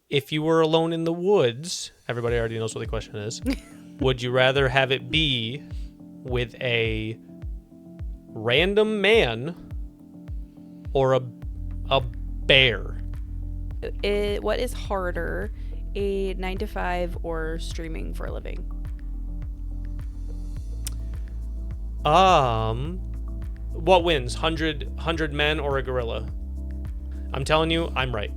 If you were alone in the woods, everybody already knows what the question is. Would you rather have it be with a random man or a bear? What is harder, a 9 to 5 or streaming for a living? What wins? 100 men or a gorilla? I'm telling you, I'm right.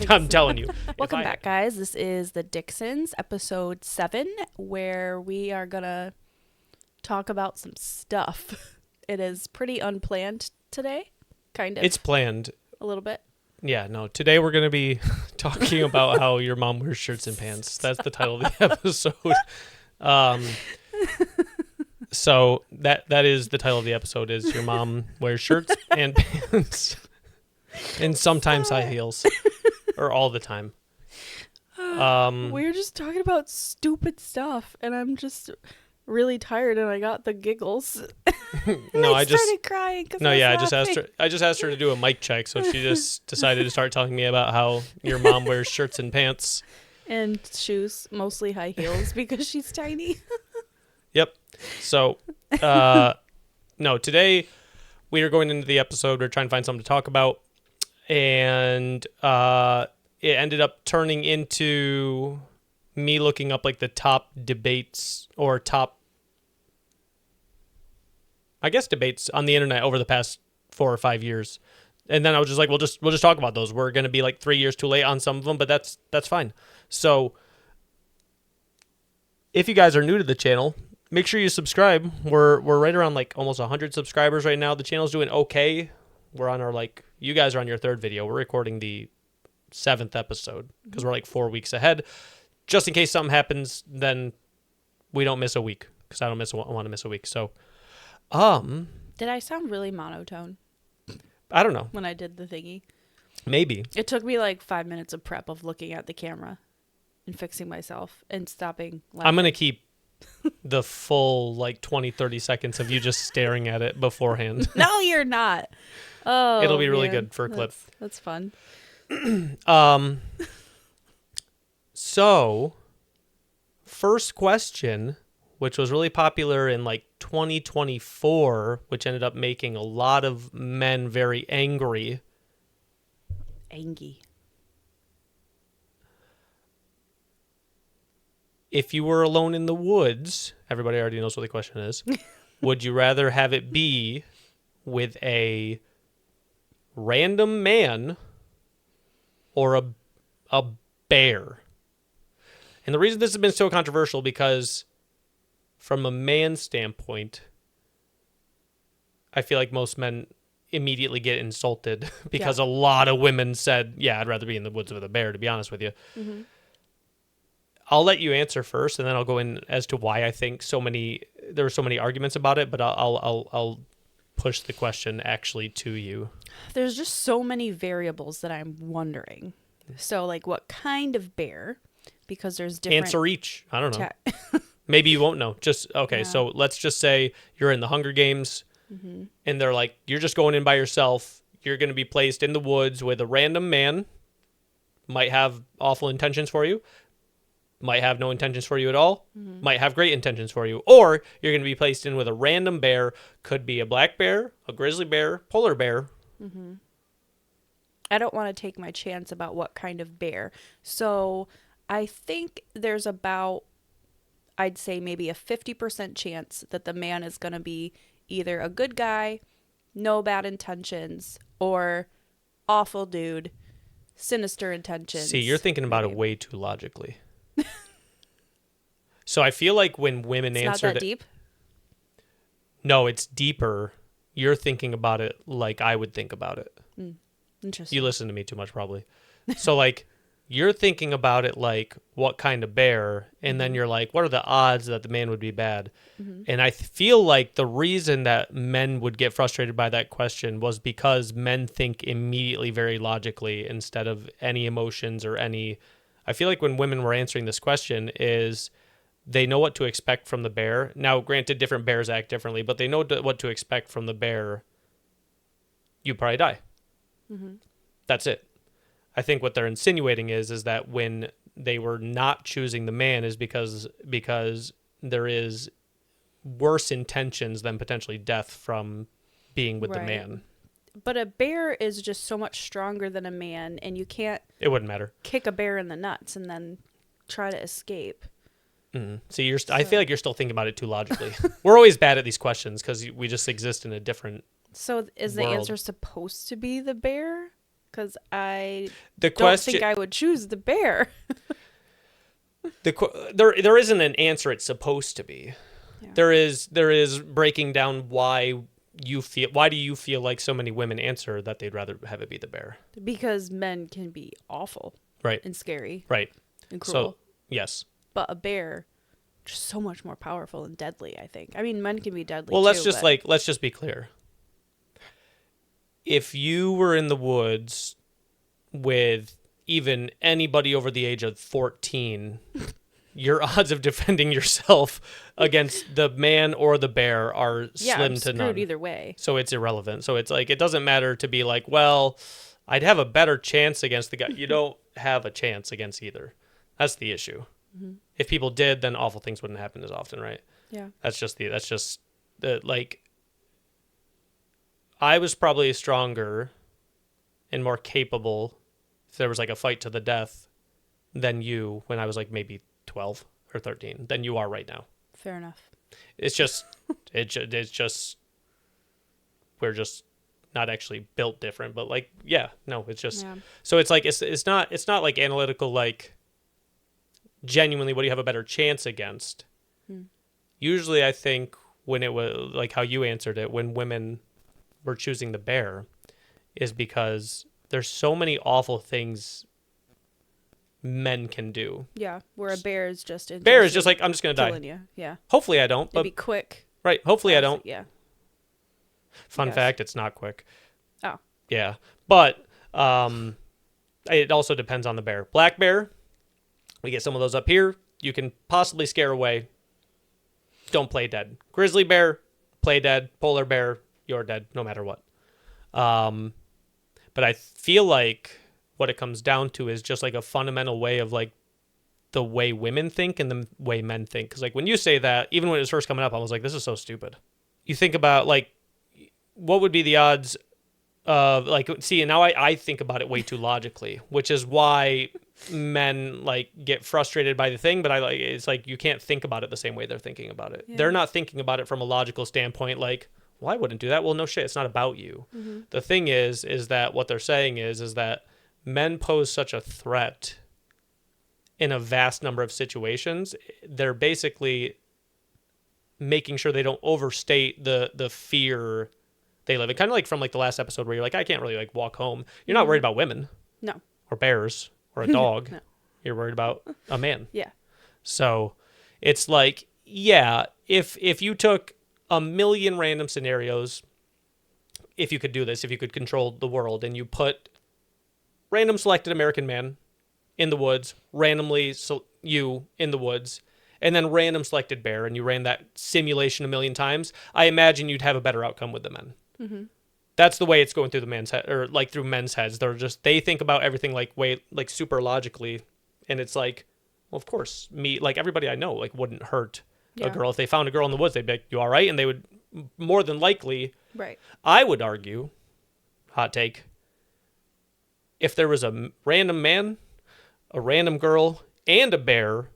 I'm telling you. Welcome back, guys. This is the Dicksons, episode 7, where we are gonna talk about some stuff. It is pretty unplanned today, kind of. It's planned. A little bit. Yeah, no. Today we're going to be talking about how your mom wears shirts and pants. That's the title of the episode. So that is the title of the episode, is your mom wears shirts and pants. And sometimes high heels. Or all the time. We're just talking about stupid stuff, and I'm just really tired, and I got the giggles. No, I just started crying. I just asked her to do a mic check, so she just decided to start telling me about how your mom wears shirts and pants and shoes, mostly high heels, because she's tiny. Yep. So, no, today we are going into the episode. We're trying to find something to talk about, and it ended up turning into me looking up like the top debates or top, I guess, debates on the internet over the past 4 or 5 years. And then I was just like, we'll just talk about those. We're going to be like 3 years too late on some of them, but that's fine. So if you guys are new to the channel, make sure you subscribe. We're right around like almost 100 subscribers right now. The channel's doing okay. We're on our you guys are on your 3rd video. We're recording the 7th episode because we're like 4 weeks ahead. Just in case something happens, then we don't miss a week, because I don't want to miss a week. So, did I sound really monotone? I don't know. When I did the thingy, maybe it took me like 5 minutes of prep of looking at the camera and fixing myself and stopping laughing. I'm gonna keep the full 20-30 seconds of you just staring at it beforehand. No, you're not. Oh, it'll be really good for a clip. That's fun. So, first question, which was really popular in 2024, which ended up making a lot of men very angry. Angy. If you were alone in the woods, everybody already knows what the question is. Would you rather have it be with a random man or a bear? And the reason this has been so controversial, because from a man's standpoint, I feel like most men immediately get insulted because a lot of women said, yeah, I'd rather be in the woods with a bear, to be honest with you. Mm-hmm. I'll let you answer first, and then I'll go in as to why I think there were so many arguments about it, but I'll push the question actually to you. There's just so many variables that I'm wondering. So, what kind of bear? Because there's different... Answer each. I don't know. Maybe you won't know. Okay, so let's just say you're in the Hunger Games, mm-hmm. and they're like, you're just going in by yourself. You're going to be placed in the woods with a random man, might have awful intentions for you, might have no intentions for you at all, mm-hmm. might have great intentions for you, or you're going to be placed in with a random bear, could be a black bear, a grizzly bear, polar bear. Mm-hmm. I don't want to take my chance about what kind of bear. So I think there's about, I'd say maybe a 50% chance that the man is going to be either a good guy, no bad intentions, or awful dude, sinister intentions. See, you're thinking about it way too logically. So I feel like when women answer... Not that deep? No, it's deeper. You're thinking about it like I would think about it. Interesting. You listen to me too much, probably. So, you're thinking about it like, what kind of bear? And mm-hmm. then you're like, what are the odds that the man would be bad? Mm-hmm. And I feel like the reason that men would get frustrated by that question was because men think immediately very logically instead of any emotions or any... I feel like when women were answering this question is they know what to expect from the bear. Now, granted, different bears act differently, but they know what to expect from the bear. You probably die. Mm-hmm. That's it. I think what they're insinuating is that when they were not choosing the man is because there is worse intentions than potentially death from being with the man. But a bear is just so much stronger than a man, and you can't It wouldn't matter. kick a bear in the nuts and then try to escape. See, I feel like you're still thinking about it too logically. We're always bad at these questions because we just exist in a different So is the world. answer supposed to be the bear? Because I The don't question, think I would choose the bear. there isn't an answer it's supposed to be. Yeah. There is breaking down why do you feel like so many women answer that they'd rather have it be the bear? Because men can be awful, Right, and scary, right. and cruel. So yes. But a bear, just so much more powerful and deadly, I think. I mean, men can be deadly Well, too, let's just be clear. If you were in the woods with even anybody over the age of 14, your odds of defending yourself against the man or the bear are slim I'm to screwed none. either way. So it's irrelevant. So it's like, it doesn't matter to be like, well, I'd have a better chance against the guy. You don't have a chance against either. That's the issue. Mm-hmm. If people did, then awful things wouldn't happen as often, right? Yeah. That's just like, I was probably stronger and more capable if there was like a fight to the death than you when I was like maybe 12 or 13 than you are right now. Fair enough. It's just, we're just not actually built different, but like, yeah, no, it's just, so it's like, it's not like analytical, like genuinely what do you have a better chance against? Usually I think when it was like how you answered it, when women were choosing the bear is because there's so many awful things men can do. Yeah, where a bear is just Bear is just like, I'm just going to die. you. Yeah. Hopefully I don't, but It'd be quick. right. Hopefully I don't. Yeah. Fun Yes. fact, it's not quick. Oh. Yeah. But it also depends on the bear. Black bear, we get some of those up here. You can possibly scare away. Don't play dead. Grizzly bear, play dead. Polar bear, you're dead no matter what. But I feel like what it comes down to is just like a fundamental way of like the way women think and the way men think. Because like when you say that, even when it was first coming up, I was like, this is so stupid. You think about like, what would be the odds of like, see, and now I think about it way too logically, which is why men like get frustrated by the thing. But it's like, you can't think about it the same way they're thinking about it. Yeah. They're not thinking about it from a logical standpoint. Like, well, I wouldn't do that. Well, no shit. It's not about you. Mm-hmm. The thing is that what they're saying is that men pose such a threat in a vast number of situations. They're basically making sure they don't overstate the fear they live in. Kind of like from like the last episode where you're like, I can't really like walk home. You're not worried about women. No. Or bears or a dog. No. You're worried about a man. Yeah. So it's like, yeah, if you took a million random scenarios, if you could do this, if you could control the world, and you put random selected American man in the woods, randomly you in the woods, and then random selected bear, and you ran that simulation a million times, I imagine you'd have a better outcome with the men. Mm-hmm. That's the way it's going through the man's head, or like through men's heads. They think about everything like super logically, and it's like, well, of course, like everybody I know like wouldn't hurt a girl. If they found a girl in the woods, they'd be like, you all right? And they would more than likely, right. I would argue, hot take, if there was a random man, a random girl, and a bear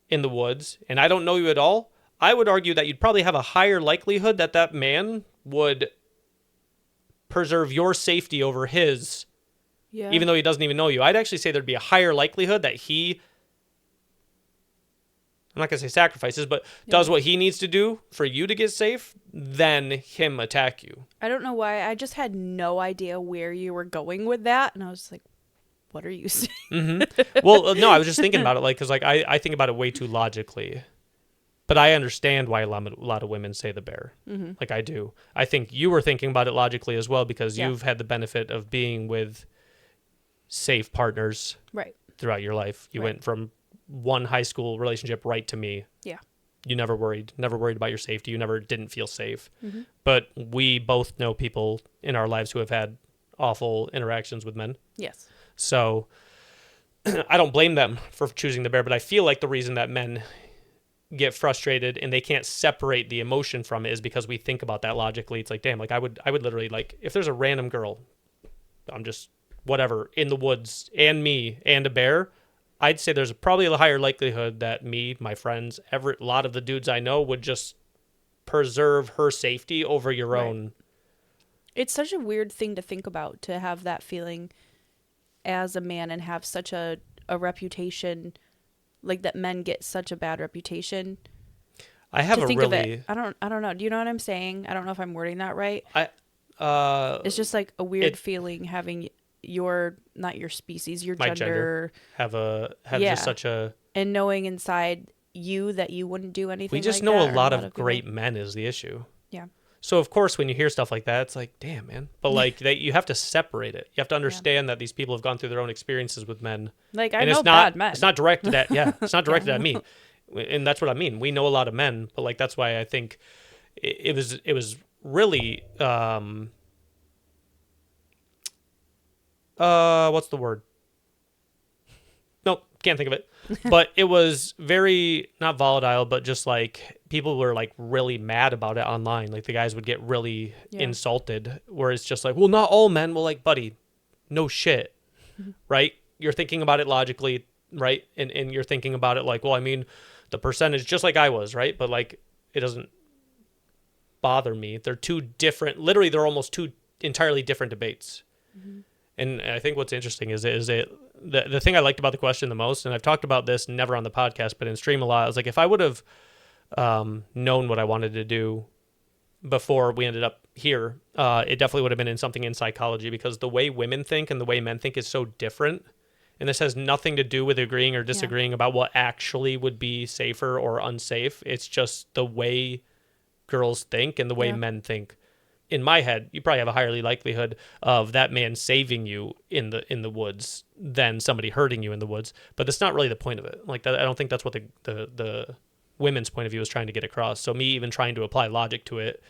in the woods, and I don't know you at all, I would argue that you'd probably have a higher likelihood that man would preserve your safety over his, even though he doesn't even know you. I'd actually say there'd be a higher likelihood that he, I'm not going to say sacrifices, but does what he needs to do for you to get safe than him attack you. I don't know why. I just had no idea where you were going with that. And I was like, what are you saying? Mm-hmm. Well, no, I was just thinking about it, like, because like I think about it way too logically. But I understand why a lot of women say the bear. Mm-hmm. Like I do. I think you were thinking about it logically as well because you've had the benefit of being with safe partners throughout your life. You went from one high school relationship right to me. Yeah. You never worried about your safety. You never didn't feel safe. Mm-hmm. But we both know people in our lives who have had awful interactions with men. Yes. So I don't blame them for choosing the bear, but I feel like the reason that men get frustrated and they can't separate the emotion from it is because we think about that logically. It's like, damn, like I would literally, like, if there's a random girl, I'm just whatever, in the woods, and me and a bear, I'd say there's probably a higher likelihood that me, my friends, a lot of the dudes I know would just preserve her safety over your Right. own. It's such a weird thing to think about, to have that feeling as a man and have such a reputation, like that men get such a bad reputation. I have To a think of really, it, I don't know. Do you know what I'm saying? I don't know if I'm wording that right. It's just like a weird feeling having not your species, your my gender, have Yeah. just such a, and knowing inside you that you wouldn't do anything. we just like know that, a or lot of people. great men is the issue. Yeah. So of course, when you hear stuff like that, it's like, damn, man. But like you have to separate it. You have to understand that these people have gone through their own experiences with men. Like, I And know it's not, bad men. it's not directed at, it's not directed at me. And that's what I mean. We know a lot of men, but like, that's why I think it was really, what's the word? Nope, can't think of it. But it was very, not volatile, but just like people were like really mad about it online. Like the guys would get really insulted, where it's just like, well, not all men. Well, like, buddy, no shit, right? You're thinking about it logically, right? And you're thinking about it like, well, I mean, the percentage, just like I was, right? But like, it doesn't bother me. They're two different, literally, they're almost two entirely different debates. And I think what's interesting is the thing I liked about the question the most, and I've talked about this never on the podcast, but in stream a lot, I was like, if I would have known what I wanted to do before we ended up here, it definitely would have been in something in psychology, because the way women think and the way men think is so different. And this has nothing to do with agreeing or disagreeing about what actually would be safer or unsafe. It's just the way girls think and the way men think. In my head, you probably have a higher likelihood of that man saving you in the woods than somebody hurting you in the woods. But that's not really the point of it. Like that, I don't think that's what the women's point of view is trying to get across. So me even trying to apply logic to it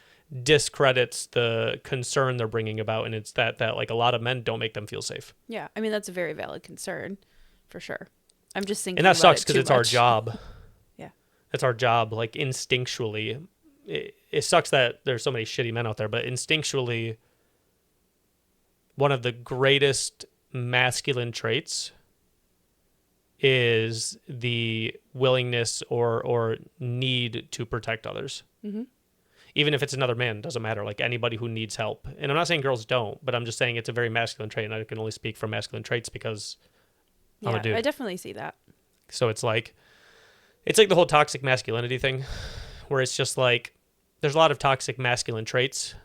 discredits the concern they're bringing about, and it's that like a lot of men don't make them feel safe. Yeah, I mean, that's a very valid concern, for sure. I'm just thinking, And that about sucks it because too it's our much. job. Yeah. It's our job, like instinctually. It sucks that there's so many shitty men out there, but instinctually, one of the greatest masculine traits is the willingness or need to protect others. Mm-hmm. Even if it's another man, doesn't matter. Like anybody who needs help. And I'm not saying girls don't, but I'm just saying it's a very masculine trait, and I can only speak for masculine traits because I'm a dude. I definitely see that. So it's like the whole toxic masculinity thing, where it's just like there's a lot of toxic masculine traits,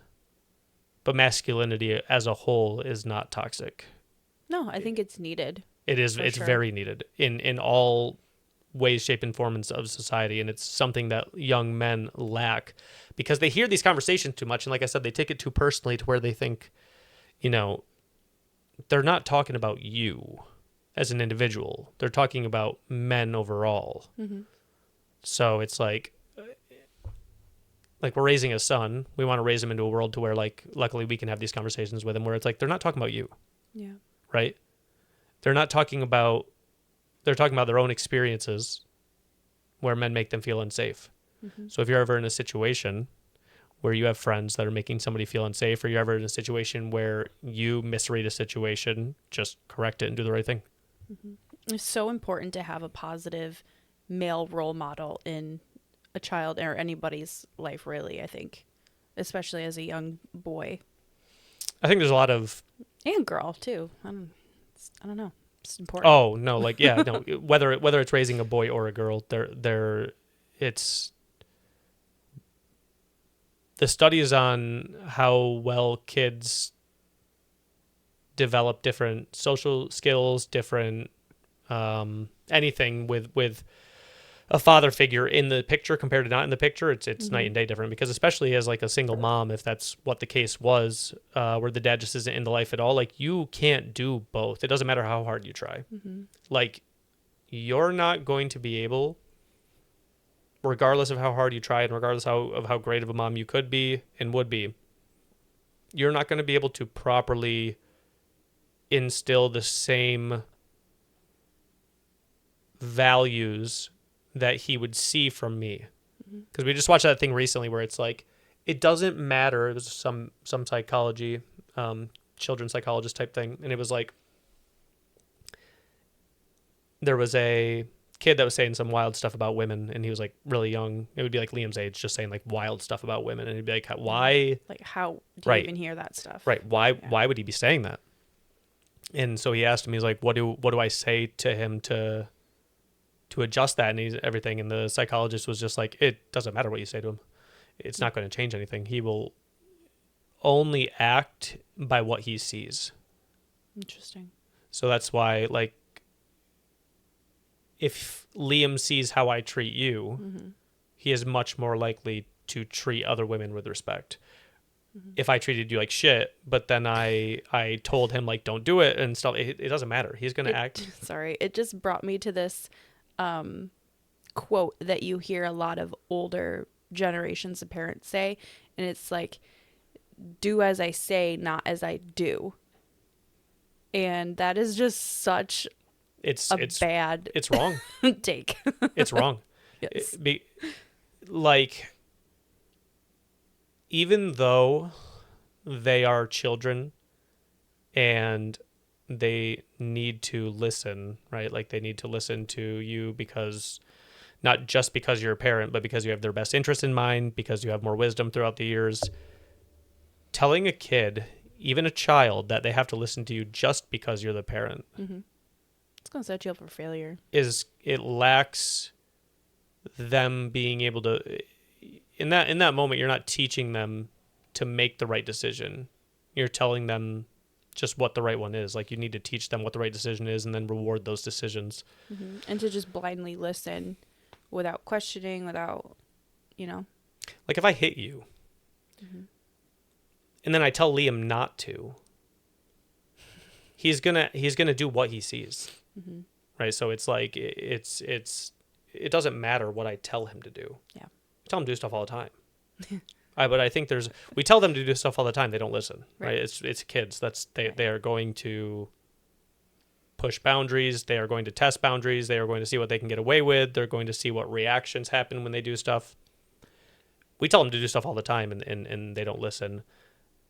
but masculinity as a whole is not toxic. No, I think it's needed. It is. It's sure. very needed in all ways, shape, and forms of society, and it's something that young men lack because they hear these conversations too much, and like I said, they take it too personally to where they think, they're not talking about you as an individual. They're talking about men overall. Mm-hmm. So it's like we're raising a son. We want to raise him into a world to where, like, luckily we can have these conversations with him where it's like, they're not talking about you. Yeah. Right? They're talking about their own experiences where men make them feel unsafe. Mm-hmm. So if you're ever in a situation where you have friends that are making somebody feel unsafe, or you're ever in a situation where you misread a situation, just correct it and do the right thing. Mm-hmm. It's so important to have a positive male role model in a child or anybody's life, really, I think, especially as a young boy. I think there's a lot of... And girl, too. I don't know. It's important. Oh, no, like, yeah, no, whether it's raising a boy or a girl, it's... The studies on how well kids develop different social skills, different anything with a father figure in the picture compared to not in the picture, it's Mm-hmm. night and day different. Because especially as like a single mom, if that's what the case was, where the dad just isn't into life at all, like you can't do both. It doesn't matter how hard you try. Mm-hmm. Like you're not going to be able, regardless of how hard you try and regardless of how great of a mom you could be and would be, you're not going to be able to properly instill the same values that he would see from me. Because we just watched that thing recently where it's like, it doesn't matter. It was some psychology, children's psychologist type thing. And it was like, there was a kid that was saying some wild stuff about women, and he was like really young. It would be like Liam's age, just saying like wild stuff about women. And he'd be like, why? Like, how do you even hear that stuff? Right. Why would he be saying that? And so he asked him, he's like, what do I say to him to adjust that? And he's everything. And the psychologist was just like, it doesn't matter what you say to him. It's not going to change anything. He will only act by what he sees. Interesting. So that's why, like, if Liam sees how I treat you, he is much more likely to treat other women with respect. If I treated you like shit, but then I told him, like, don't do it and stuff, it doesn't matter. He's going to act. Sorry. It just brought me to this quote that you hear a lot of older generations of parents say, and it's like, do as I say, not as I do. And that is just such it's bad it's wrong take. It's wrong. Yes. Like, even though they are children and they need to listen, right? Like, they need to listen to you because, not just because you're a parent, but because you have their best interest in mind, because you have more wisdom throughout the years. Telling a kid, even a child, that they have to listen to you just because you're the parent, It's going to set you up for failure. it lacks them being able to, in that moment, you're not teaching them to make the right decision. You're telling them just what the right one is. Like, you need to teach them what the right decision is and then reward those decisions. And to just blindly listen without questioning, without, Like, if I hit you and then I tell Liam not to, he's gonna do what he sees. Right? So it's like, it doesn't matter what I tell him to do. Yeah. I tell him to do stuff all the time. But I think we tell them to do stuff all the time. They don't listen, right? It's kids. They are going to push boundaries. They are going to test boundaries. They are going to see what they can get away with. They're going to see what reactions happen when they do stuff. We tell them to do stuff all the time, and they don't listen.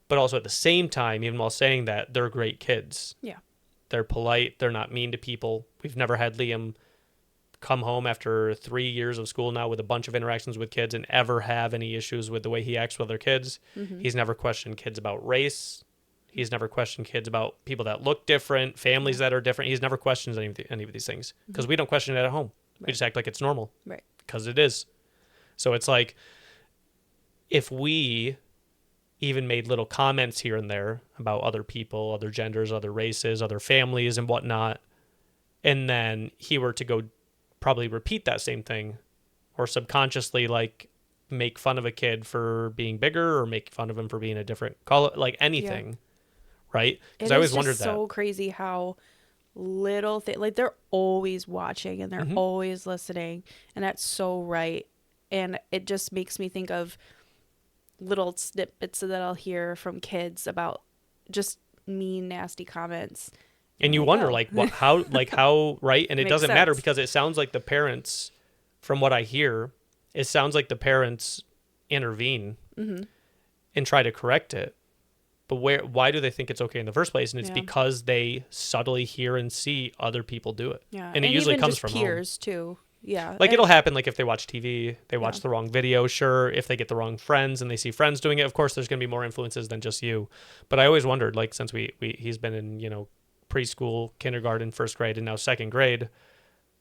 But also at the same time, even while saying that, they're great kids. Yeah. They're polite. They're not mean to people. We've never had Liam come home after 3 years of school now with a bunch of interactions with kids and ever have any issues with the way he acts with other kids. He's never questioned kids about race. He's never questioned kids about people that look different, families that are different. He's never questioned any of these things because we don't question it at home. We just act like it's normal. Right. Because it is. So it's like, if we even made little comments here and there about other people, other genders, other races, other families and whatnot, and then he were to go probably repeat that same thing, or subconsciously, like, make fun of a kid for being bigger, or make fun of him for being a different color, like anything, right? Because I always wondered that. It's so crazy how little like, they're always watching and they're always listening, and that's so right. And it just makes me think of little snippets that I'll hear from kids about just mean, nasty comments. And you wonder, like, how, right? And it doesn't matter, because it sounds like the parents, from what I hear, it sounds like the parents intervene and try to correct it. But why do they think it's okay in the first place? And it's because they subtly hear and see other people do it. Yeah. And it usually even comes just from peers home. Too. Yeah. Like, it'll happen, like, if they watch TV, they watch the wrong video, sure. If they get the wrong friends and they see friends doing it, of course, there's going to be more influences than just you. But I always wondered, like, since he's been in, preschool, kindergarten, first grade, and now second grade,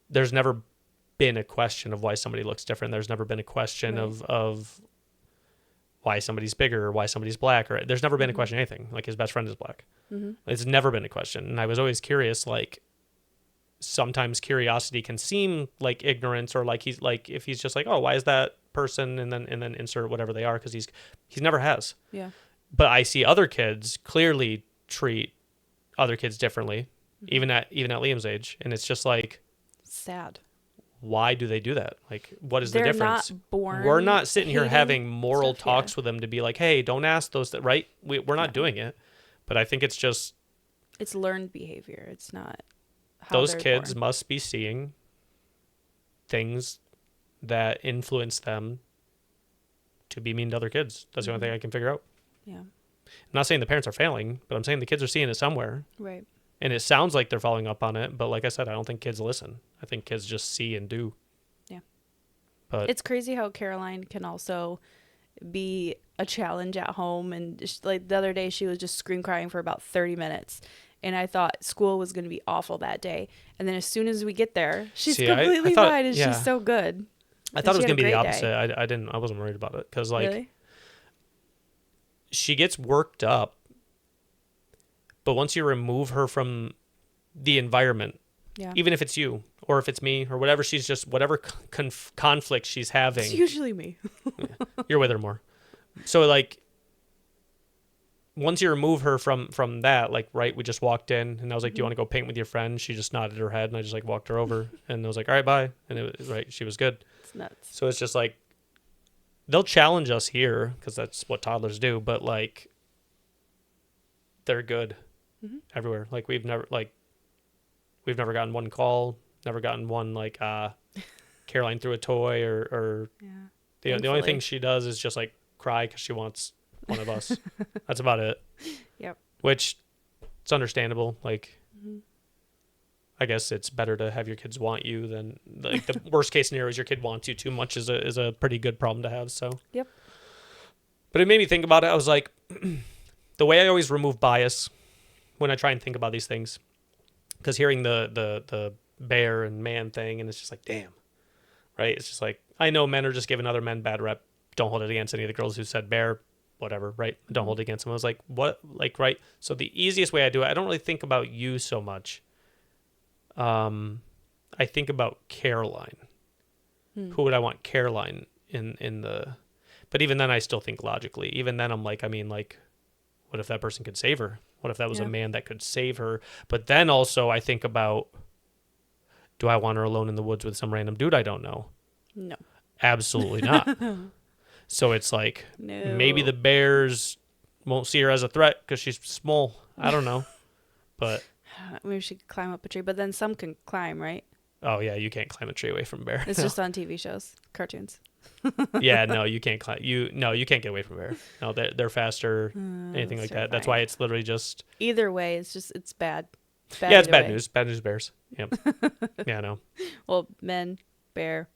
there's never been a question of why somebody looks different. There's never been a question of why somebody's bigger or why somebody's black, or there's never been a question of anything. Like, his best friend is black. It's never been a question. And I was always curious, like, sometimes curiosity can seem like ignorance, or like he's like, if he's just like, oh, why is that person, and then insert whatever they are, because he's never has. Yeah. But I see other kids clearly treat other kids differently, even at Liam's age, and it's just like, sad. Why do they do that? Like, what is the They're difference? not born We're not sitting here having moral stuff, talks with them to be like, hey, don't ask those, right? We're not doing it. But I think it's just, It's learned behavior. It's not how Those they're kids born. must be seeing things that influence them to be mean to other kids. That's the only thing I can figure out. Yeah. I'm not saying the parents are failing, but I'm saying the kids are seeing it somewhere. Right. And it sounds like they're following up on it, but like I said, I don't think kids listen. I think kids just see and do. Yeah. But It's crazy how Caroline can also be a challenge at home. And like the other day, she was just scream crying for about 30 minutes. And I thought school was going to be awful that day. And then as soon as we get there, she's completely thought, fine and she's so good. I thought it was she had going to a be the great opposite. I wasn't worried about it because like Really? she gets worked up, but once you remove her from the environment, Yeah. even if it's you or if it's me or whatever, she's just whatever conflict she's having, It's usually me. you're with her more. So like once you remove her from that, like, right, we just walked in and I was like, do you want to go paint with your friend? She just nodded her head and I just like walked her over and I was like, all right, bye. And it was right. She was good. It's nuts. So it's just like, they'll challenge us here because that's what toddlers do, but like they're good everywhere. Like we've never gotten one call, never gotten one like Caroline threw a toy or Yeah. the only thing she does is just like cry because she wants one of us. That's about it. Yep. Which it's understandable. Like I guess it's better to have your kids want you than like the worst case scenario is your kid wants you too much is a pretty good problem to have. So Yep. but it made me think about it. I was like, the way I always remove bias when I try and think about these things, because hearing the bear and man thing, and it's just like, damn, right? It's just like, I know men are just giving other men bad rep. Don't hold it against any of the girls who said bear, whatever, right? Don't hold it against them. I was like, what? Like, right? So the easiest way I do it, I don't really think about you so much. I think about Caroline. Who would I want Caroline in the... But even then, I still think logically. Even then, I'm like, I mean, like, what if that person could save her? What if that was a man that could save her? But then also I think about, do I want her alone in the woods with some random dude I don't know? No. Absolutely not. So it's like, No. maybe the bears won't see her as a threat because she's small. I don't know. But... Maybe she could climb up a tree, but then some can climb, right? Oh, yeah, you can't climb a tree away from a bear. It's just on TV shows, cartoons. Yeah, no, you can't climb. You can't get away from a bear. No, they're faster, anything like that. That's why it's literally just... Either way, it's bad. It's bad Yeah, it's either bad way. news. Bad news bears. Yep. Yeah, no. Well, men, bear,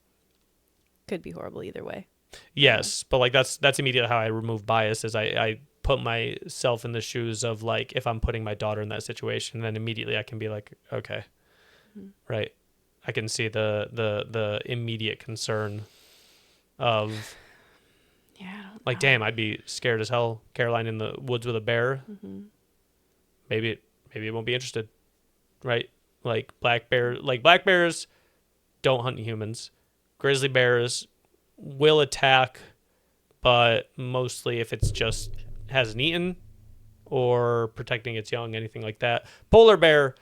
could be horrible either way. Yes, but like that's immediately how I remove bias is I put myself in the shoes of like if I'm putting my daughter in that situation, then immediately I can be like, okay, right. I can see the immediate concern of Yeah, I don't like, know. damn, I'd be scared as hell. Caroline in the woods with a bear. Maybe it won't be interested, right? Like black bears don't hunt humans. Grizzly bears will attack, but mostly if it's just hasn't eaten or protecting its young, anything like that. Polar bear,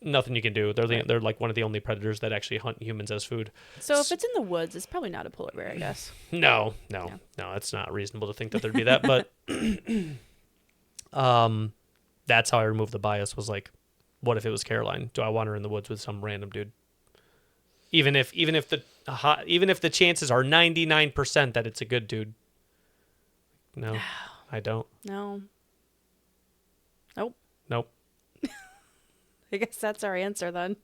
nothing you can do. They're like one of the only predators that actually hunt humans as food. So if it's in the woods, it's probably not a polar bear, I guess. No, it's not reasonable to think that there'd be that. But that's how I removed the bias. Was like, what if it was Caroline? Do I want her in the woods with some random dude? Even if the chances are 99% that it's a good dude. No, I don't. No. Nope. Nope. I guess that's our answer then.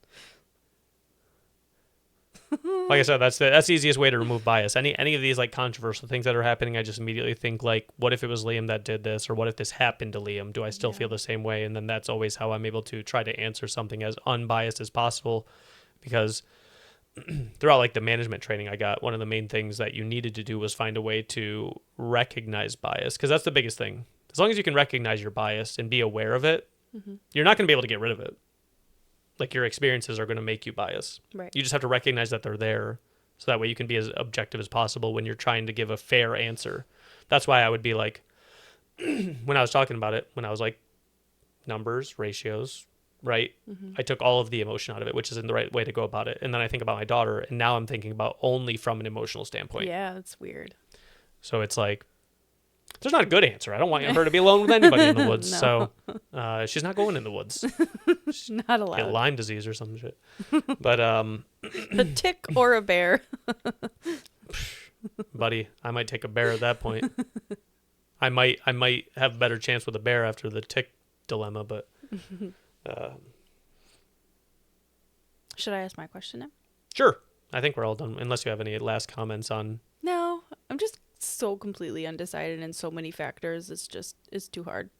Like I said, that's the easiest way to remove bias. Any of these like controversial things that are happening, I just immediately think like, what if it was Liam that did this, or what if this happened to Liam? Do I still feel the same way? And then that's always how I'm able to try to answer something as unbiased as possible, because throughout like the management training I got, one of the main things that you needed to do was find a way to recognize bias, because that's the biggest thing. As long as you can recognize your bias and be aware of it, you're not going to be able to get rid of it. Like your experiences are going to make you biased. Right. You just have to recognize that they're there, so that way you can be as objective as possible when you're trying to give a fair answer. That's why I would be like, when I was talking about it, when I was like, numbers, ratios, right? I took all of the emotion out of it, which isn't the right way to go about it. And then I think about my daughter, and now I'm thinking about only from an emotional standpoint. Yeah, that's weird. So it's like, There's not a good answer. I don't want her to be alone with anybody in the woods. No. So she's not going in the woods. Not allowed. Get Lyme disease or some shit. But A tick or a bear. buddy, I might take a bear at that point. I might have a better chance with a bear after the tick dilemma, but Should I ask my question now? sure. I think we're all done unless you have any last comments on. No, I'm just so completely undecided in so many factors. It's too hard.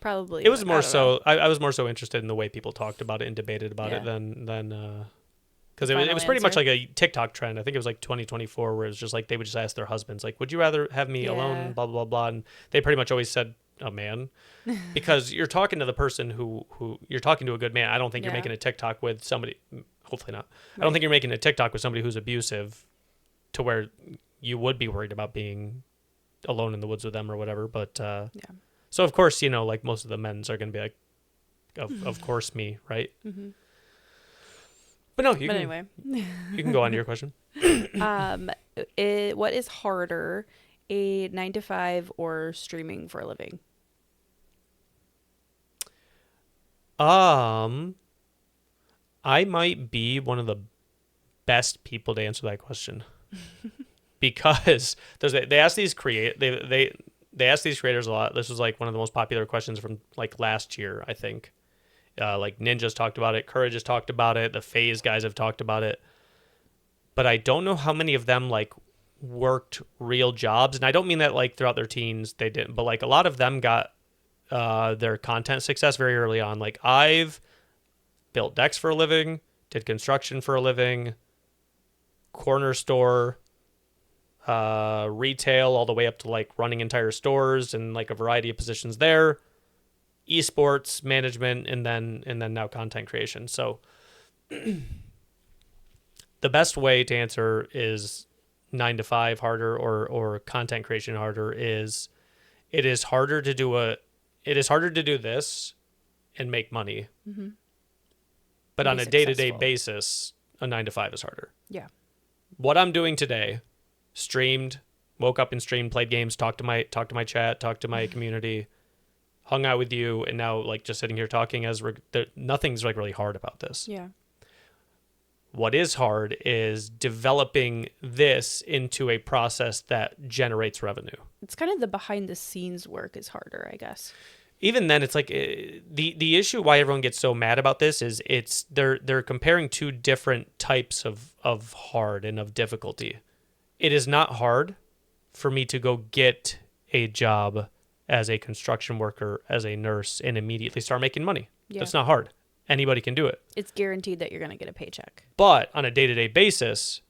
Probably. It was more I don't know. so I was more so interested in the way people talked about it and debated about it Yeah. than because it Final was pretty much answer? like a TikTok trend. I think it was like 2024 where it was just like they would just ask their husbands like, would you rather have me Yeah. alone, blah blah blah, and they pretty much always said a man, because you're talking to the person who you're talking to a good man. I don't think you're Yeah. making a TikTok with somebody. Hopefully not. I don't Right. think you're making a TikTok with somebody who's abusive, to where you would be worried about being alone in the woods with them or whatever. But Yeah. so of course, like most of the men's are going to be like, of course me, right? Mm-hmm. But no, But anyway, you can go on to your question. what is harder, a 9 to 5 or streaming for a living? I might be one of the best people to answer that question because they ask these they ask these creators a lot. This was like one of the most popular questions from like last year, I think. Like Ninja's talked about it, Courage has talked about it, the FaZe guys have talked about it, but I don't know how many of them like worked real jobs, and I don't mean that like throughout their teens they didn't, but like a lot of them got their content success very early on. Like I've built decks for a living, did construction for a living, corner store, retail, all the way up to like running entire stores and like a variety of positions there, esports management, and then now content creation. So the best way to answer is 9 to 5 harder or content creation harder is it is harder to do this and make money. Mm-hmm. But Be on a day-to-day successful. basis, a 9 to 5 is harder. Yeah. What I'm doing today, streamed, woke up and streamed, played games, talked to my chat, talked to my community, hung out with you, and now like just sitting here talking nothing's like really hard about this. Yeah. What is hard is developing this into a process that generates revenue. It's kind of the behind the scenes work is harder, I guess. Even then, it's like the issue why everyone gets so mad about this is they're comparing two different types of hard and of difficulty. It is not hard for me to go get a job as a construction worker, as a nurse, and immediately start making money. Yeah. That's not hard. Anybody can do it. It's guaranteed that you're going to get a paycheck. But on a day-to-day basis,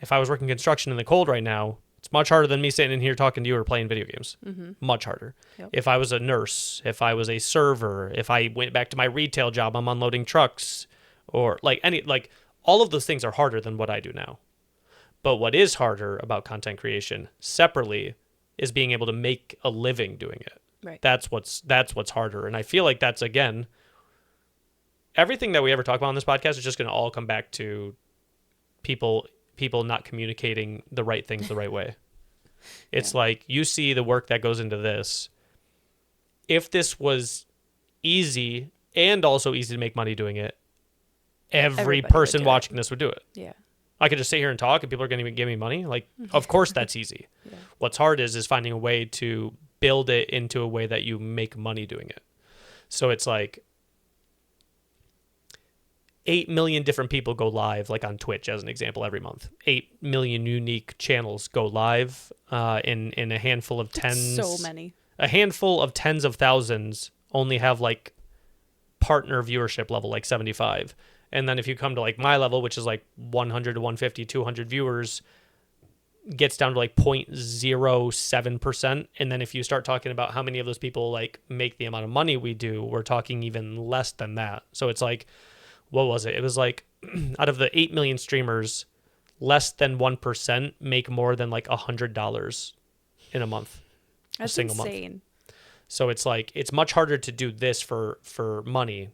if I was working construction in the cold right now, it's much harder than me sitting in here talking to you or playing video games. Mm-hmm. Much harder. Yep. If I was a nurse, if I was a server, if I went back to my retail job, I'm unloading trucks, or all of those things are harder than what I do now. But what is harder about content creation separately is being able to make a living doing it. Right. That's what's harder. And I feel like that's, again, everything that we ever talk about on this podcast is just going to all come back to people not communicating the right things the right way. It's like you see the work that goes into this. If this was easy and also easy to make money doing it, every Everybody would person do watching this would do it. Yeah. I could just sit here and talk and people are going to give me money. Like, of course that's easy. Yeah. What's hard is finding a way to build it into a way that you make money doing it. So it's like 8 million different people go live, like on Twitch as an example, every month. 8 million unique channels go live in a handful of tens. So many. A handful of tens of thousands only have like partner viewership level, like 75. And then if you come to like my level, which is like 100 to 150, 200 viewers, gets down to like 0.07%. And then if you start talking about how many of those people like make the amount of money we do, we're talking even less than that. So it's like, what was it? It was like out of the 8 million streamers, less than 1% make more than like $100 in a month. That's a single insane. month. So it's like, it's much harder to do this for money,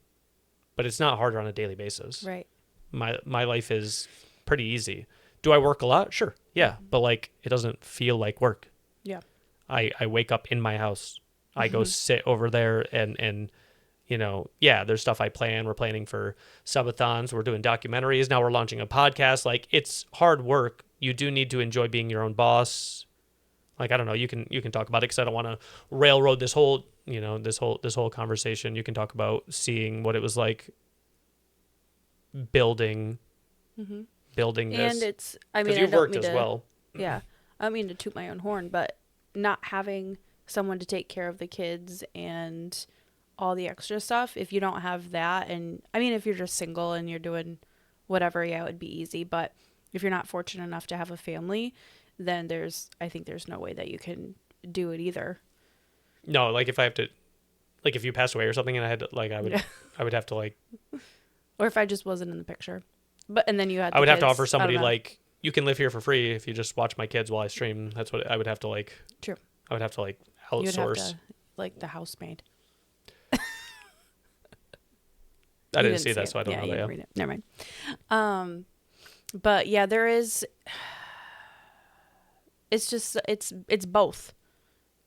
but it's not harder on a daily basis. Right. My life is pretty easy. Do I work a lot? Sure. Yeah. But like, it doesn't feel like work. Yeah. I wake up in my house. I go sit over there and there's stuff I plan. We're planning for subathons. We're doing documentaries. Now we're launching a podcast. Like, it's hard work. You do need to enjoy being your own boss. Like, I don't know, you can talk about it, because I don't want to railroad this whole conversation. You can talk about seeing what it was like building this. And it's, I mean, because you've worked as well. Yeah. I don't mean to toot my own horn, but not having someone to take care of the kids and all the extra stuff, if you don't have that, and I mean, if you're just single and you're doing whatever, yeah, it would be easy. But if you're not fortunate enough to have a family, then I think there's no way that you can do it either. No, like if I have to, like if you passed away or something and I had to, like, I would have to, like, or if I just wasn't in the picture, and then you had, I would have to offer somebody, like, you can live here for free if you just watch my kids while I stream. That's what I would have to, like. True. I would have to, like, outsource. You'd have to, like, the housemaid. I didn't see that, so I don't know. You didn't read it. Never mind. But yeah, there is. It's just it's both.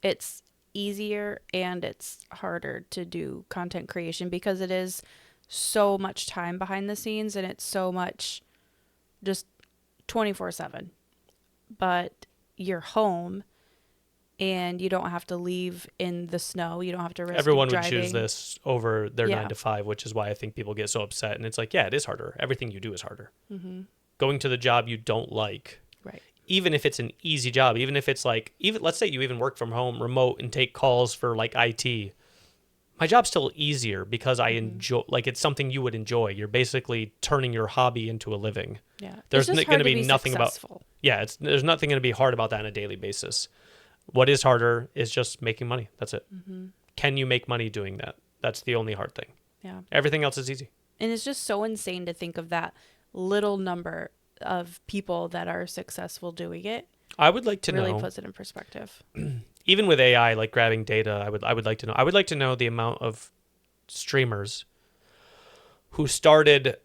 It's easier and it's harder to do content creation because it is so much time behind the scenes and it's so much just 24/7. But you're home and you don't have to leave in the snow. You don't have to risk Everyone driving. would choose this over their 9 to 5, which is why I think people get so upset. And it's like, yeah, it is harder. Everything you do is harder. Mm-hmm. Going to the job you don't like. Right. Even if it's an easy job, even if it's like, even let's say you even work from home remote and take calls for like IT. My job's still easier because I enjoy, like, it's something you would enjoy. You're basically turning your hobby into a living. Yeah. There's going to be nothing successful. There's nothing going to be hard about that on a daily basis. What is harder is just making money. That's it. Mm-hmm. Can you make money doing that? That's the only hard thing. Yeah. Everything else is easy. And it's just so insane to think of that little number of people that are successful doing it. I would like to know. Really puts it in perspective. Even with AI, like grabbing data, I would like to know. I would like to know the amount of streamers who started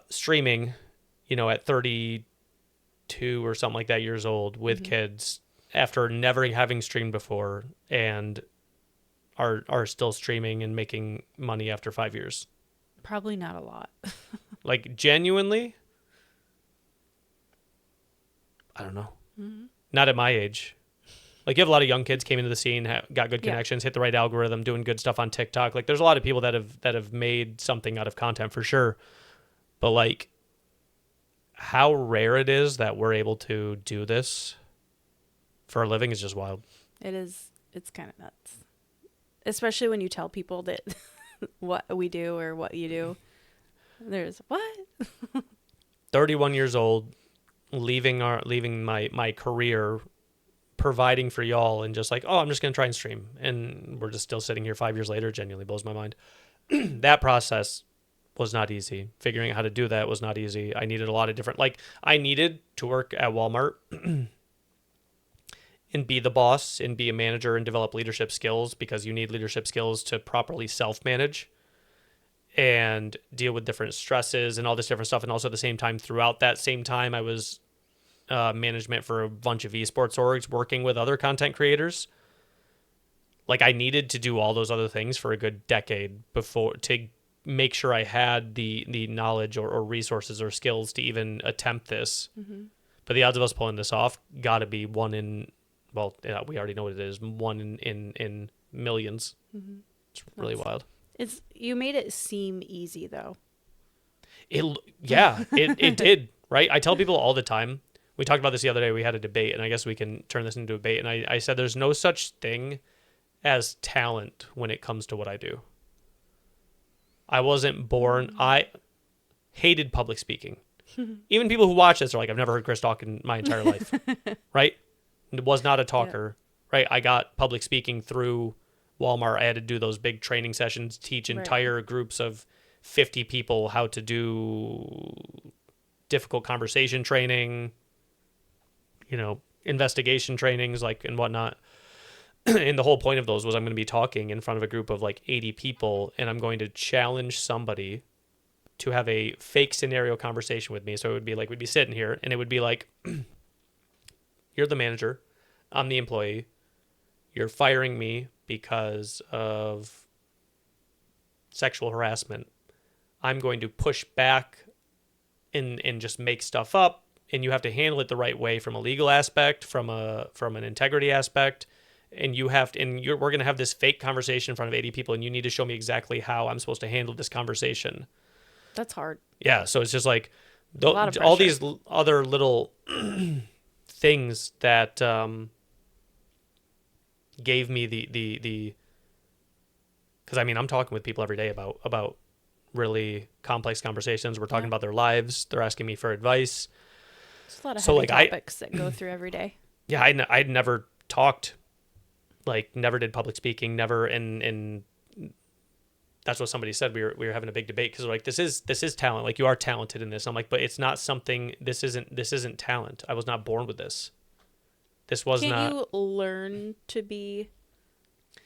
streaming, at 32 or something like that years old with kids after never having streamed before and are still streaming and making money after 5 years. Probably not a lot. Like, genuinely, I don't know. Mm-hmm. Not at my age. Like, you have a lot of young kids came into the scene, got good connections, hit the right algorithm, doing good stuff on TikTok. Like, there's a lot of people that have made something out of content for sure. But, like, how rare it is that we're able to do this for a living is just wild. It is. It's kind of nuts. Especially when you tell people that what we do or what you do. There's what? 31 years old, leaving my career, providing for y'all, and just like, oh, I'm just going to try and stream. And we're just still sitting here 5 years later. It genuinely blows my mind. That process was not easy. Figuring out how to do that was not easy. I needed a lot of different, like, I needed to work at Walmart and be the boss and be a manager and develop leadership skills, because you need leadership skills to properly self-manage and deal with different stresses and all this different stuff. And also at the same time, throughout that same time, I was management for a bunch of esports orgs, working with other content creators. Like, I needed to do all those other things for a good decade before to make sure I had the knowledge or resources or skills to even attempt this. Mm-hmm. But the odds of us pulling this off got to be one in, well, we already know what it is, one in millions. Mm-hmm. It's really wild. You made it seem easy, though. It did, right? I tell people all the time. We talked about this the other day. We had a debate, and I guess we can turn this into a debate. And I said there's no such thing as talent when it comes to what I do. I wasn't born. I hated public speaking. Even people who watch this are like, I've never heard Chris talk in my entire life, right? Was not a talker, right? I got public speaking through Walmart. I had to do those big training sessions, teach entire groups of 50 people how to do difficult conversation training, investigation trainings, like, and whatnot. And the whole point of those was I'm going to be talking in front of a group of like 80 people, and I'm going to challenge somebody to have a fake scenario conversation with me. So it would be like, we'd be sitting here and it would be like, you're the manager. I'm the employee. You're firing me because of sexual harassment. I'm going to push back and just make stuff up, and you have to handle it the right way from a legal aspect, from an integrity aspect, and we're going to have this fake conversation in front of 80 people, and you need to show me exactly how I'm supposed to handle this conversation. That's hard. Yeah, so it's just like A lot of all pressure. these other little things that gave me the because I mean I'm talking with people every day about really complex conversations. We're talking about their lives. They're asking me for advice. There's a lot of So, heavy like, topics that go through every day. Yeah, I'd never talked, like never did public speaking, never, and that's what somebody said. We were having a big debate because like this is talent. Like you are talented in this. I'm like, but it's not something. This isn't talent. I was not born with this. This was Can't not. you learn to be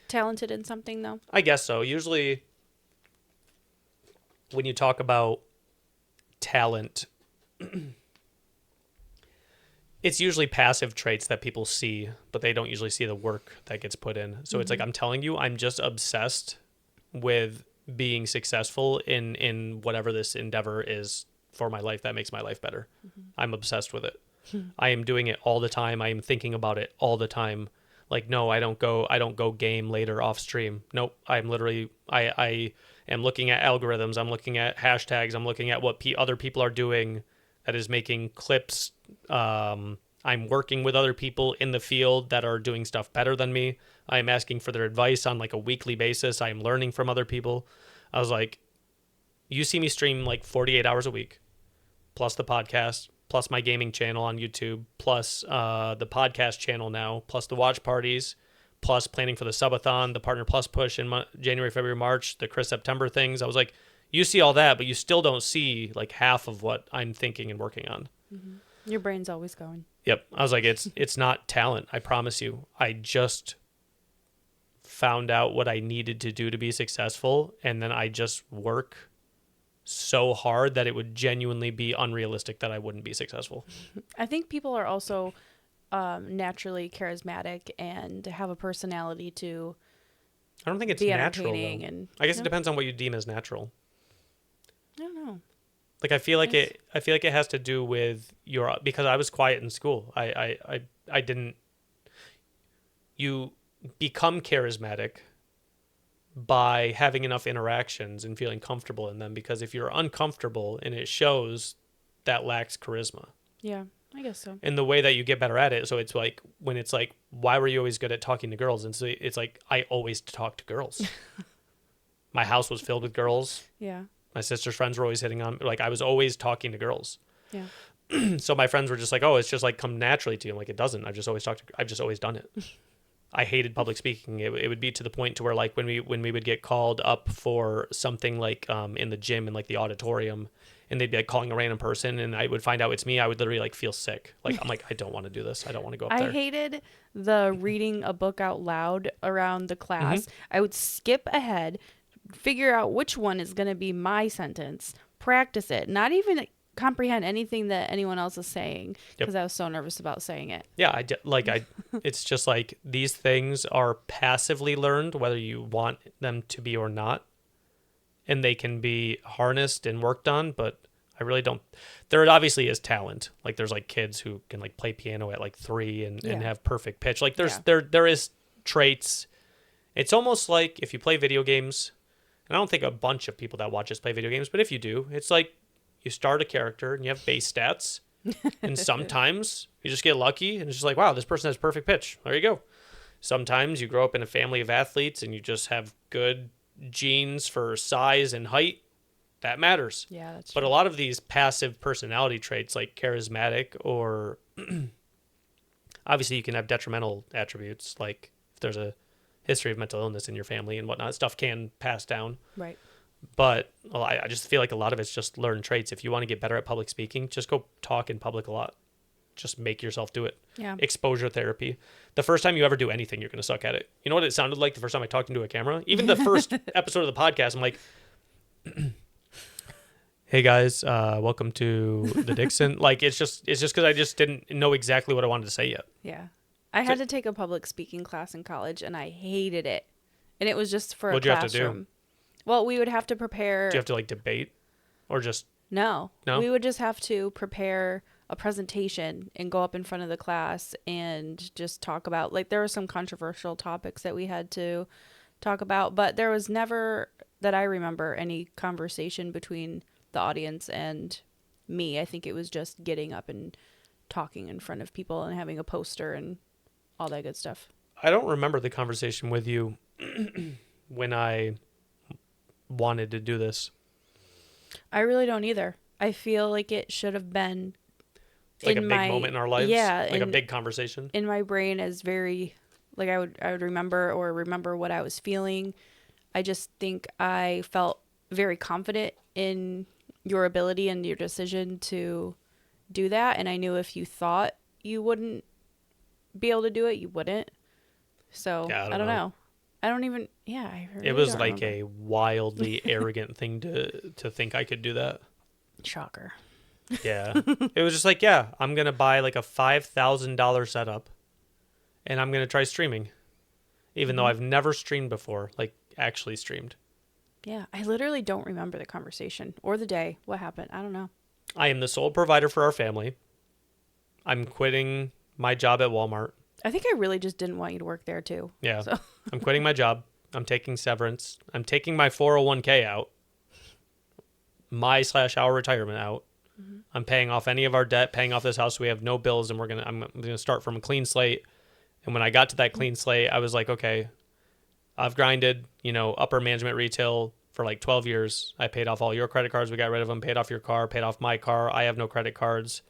talented in something though? I guess so. Usually, when you talk about talent, it's usually passive traits that people see, but they don't usually see the work that gets put in. So it's like, I'm telling you, I'm just obsessed with being successful in whatever this endeavor is for my life that makes my life better. I'm obsessed with it. I am doing it all the time. I am thinking about it all the time. Like, no, I don't go game later off stream. Nope. I'm literally, I am looking at algorithms. I'm looking at hashtags. I'm looking at what other people are doing that is making clips. I'm working with other people in the field that are doing stuff better than me. I'm asking for their advice on like a weekly basis. I'm learning from other people. I was like, you see me stream like 48 hours a week, plus the podcast, plus my gaming channel on YouTube, plus the podcast channel now, plus the watch parties, plus planning for the subathon, the Partner Plus push in January, February, March, the Chris September things. I was like, you see all that, but you still don't see like half of what I'm thinking and working on. Your brain's always going. Yep. I was like, it's not talent. I promise you. I just found out what I needed to do to be successful, and then I just work so hard that it would genuinely be unrealistic that I wouldn't be successful. I think people are also naturally charismatic and have a personality to I don't think it's be natural, entertaining. though. And I guess it depends on what you deem as natural. I don't know. Like I feel like Yes. it has to do with because I was quiet in school. I didn't. You become charismatic by having enough interactions and feeling comfortable in them, because if you're uncomfortable and it shows, that lacks charisma. Yeah, I guess so. And the way that you get better at it, so it's like when it's like, why were you always good at talking to girls? And so it's like, I always talked to girls. My house was filled with girls. Yeah. My sister's friends were always hitting on, like, I was always talking to girls. Yeah. So my friends were just like, oh, it's just like come naturally to you. I'm like, it doesn't. I've just always done it. I hated public speaking. It would be to the point to where like when we would get called up for something like in the gym and like the auditorium, and they'd be like calling a random person, and I would find out it's me, I would literally like feel sick. Like I'm like, I don't want to do this. I don't want to go up there. I hated the reading a book out loud around the class. I would skip ahead, figure out which one is going to be my sentence, practice it, not even comprehend anything that anyone else is saying because I was so nervous about saying it. Yeah, it's just like these things are passively learned, whether you want them to be or not, and they can be harnessed and worked on. But I really don't. There obviously is talent. Like there's like kids who can like play piano at like 3 and have perfect pitch. Like there is traits. It's almost like if you play video games, and I don't think a bunch of people that watch us play video games, but if you do, it's like you start a character and you have base stats, and sometimes you just get lucky and it's just like, wow, this person has perfect pitch. There you go. Sometimes you grow up in a family of athletes and you just have good genes for size and height. That matters. Yeah, that's But true. a lot of these passive personality traits like charismatic or obviously you can have detrimental attributes, like if there's a history of mental illness in your family and whatnot, stuff can pass down. Right. But I just feel like a lot of it's just learned traits. If you want to get better at public speaking, just go talk in public a lot. Just make yourself do it. Yeah. Exposure therapy. The first time you ever do anything, you're going to suck at it. You know what it sounded like the first time I talked into a camera? Even the first episode of the podcast, I'm like, hey guys, welcome to the Dickson. Like, it's just because I just didn't know exactly what I wanted to say yet. Yeah. I had to take a public speaking class in college, and I hated it. And it was just for What'd a you have to classroom. do? Well, we would have to prepare. Do you have to like debate or just No. No? We would just have to prepare a presentation and go up in front of the class and just talk about, like, there were some controversial topics that we had to talk about, but there was never, that I remember, any conversation between the audience and me. I think it was just getting up and talking in front of people and having a poster and all that good stuff. I don't remember the conversation with you when I wanted to do this. I really don't either. I feel like it should have been It's like a big moment in our lives. Yeah, Like a big conversation. in my brain is very, like, I would remember what I was feeling. I just think I felt very confident in your ability and your decision to do that, and I knew if you thought you wouldn't be able to do it, you wouldn't. So Yeah, I don't know. I don't even. Yeah, I really It was don't like remember. a wildly arrogant thing to think I could do that. Shocker. Yeah. It was just like, yeah, I'm going to buy like a $5,000 setup and I'm going to try streaming. Even though I've never streamed before, like actually streamed. Yeah, I literally don't remember the conversation or the day. What happened? I don't know. I am the sole provider for our family. I'm quitting my job at Walmart. I think I really just didn't want you to work there too. Yeah. So. I'm quitting my job. I'm taking severance. I'm taking my 401k out. My/our retirement out. I'm paying off any of our debt, paying off this house so we have no bills, and I'm gonna start from a clean slate. And when I got to that clean slate, I was like, okay, I've grinded, upper management retail for like 12 years. I paid off all your credit cards. We got rid of them, paid off your car, paid off my car. I have no credit cards.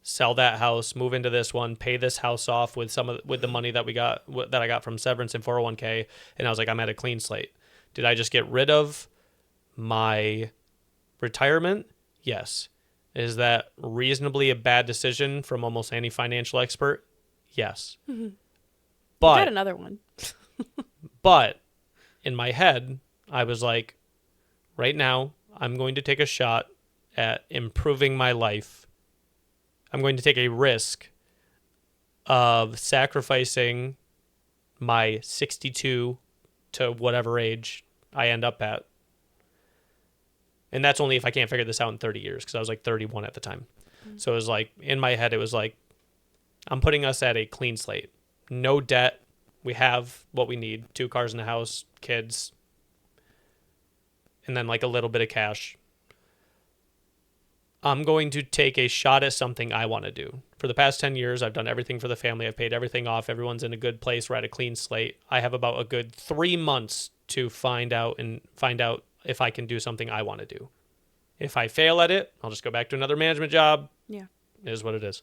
Sell that house, move into this one, pay this house off with the money that I got from severance and 401k. And I was like, I'm at a clean slate. Did I just get rid of my retirement? Yes. Is that reasonably a bad decision from almost any financial expert? Yes. Mm-hmm. But Got another one. But in my head, I was like, right now, I'm going to take a shot at improving my life. I'm going to take a risk of sacrificing my 62 to whatever age I end up at. And that's only if I can't figure this out in 30 years, because I was like 31 at the time. So it was like, in my head, it was like, I'm putting us at a clean slate. No debt. We have what we need. 2 cars in the house, kids, and then like a little bit of cash. I'm going to take a shot at something I want to do. For the past 10 years, I've done everything for the family. I've paid everything off. Everyone's in a good place. We're at a clean slate. I have about a good 3 months to find out if I can do something I want to do. If I fail at it, I'll just go back to another management job. Yeah. It is what it is.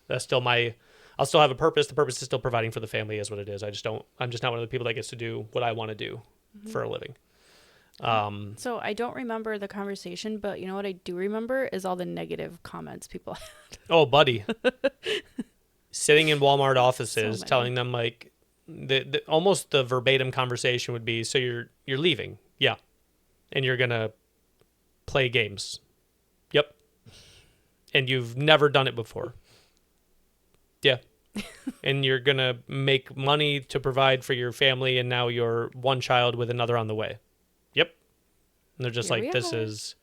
That's still I'll still have a purpose. The purpose is still providing for the family, is what it is. I'm just not one of the people that gets to do what I want to do for a living. So I don't remember the conversation, but you know what I do remember is all the negative comments people had. Oh, buddy. Sitting in Walmart offices, So many. telling them like almost the verbatim conversation would be, so you're leaving. Yeah. And you're going to play games. Yep. And you've never done it before. Yeah. And you're going to make money to provide for your family, and now you're one child with another on the way. Yep. And they're just Here like, we this are. is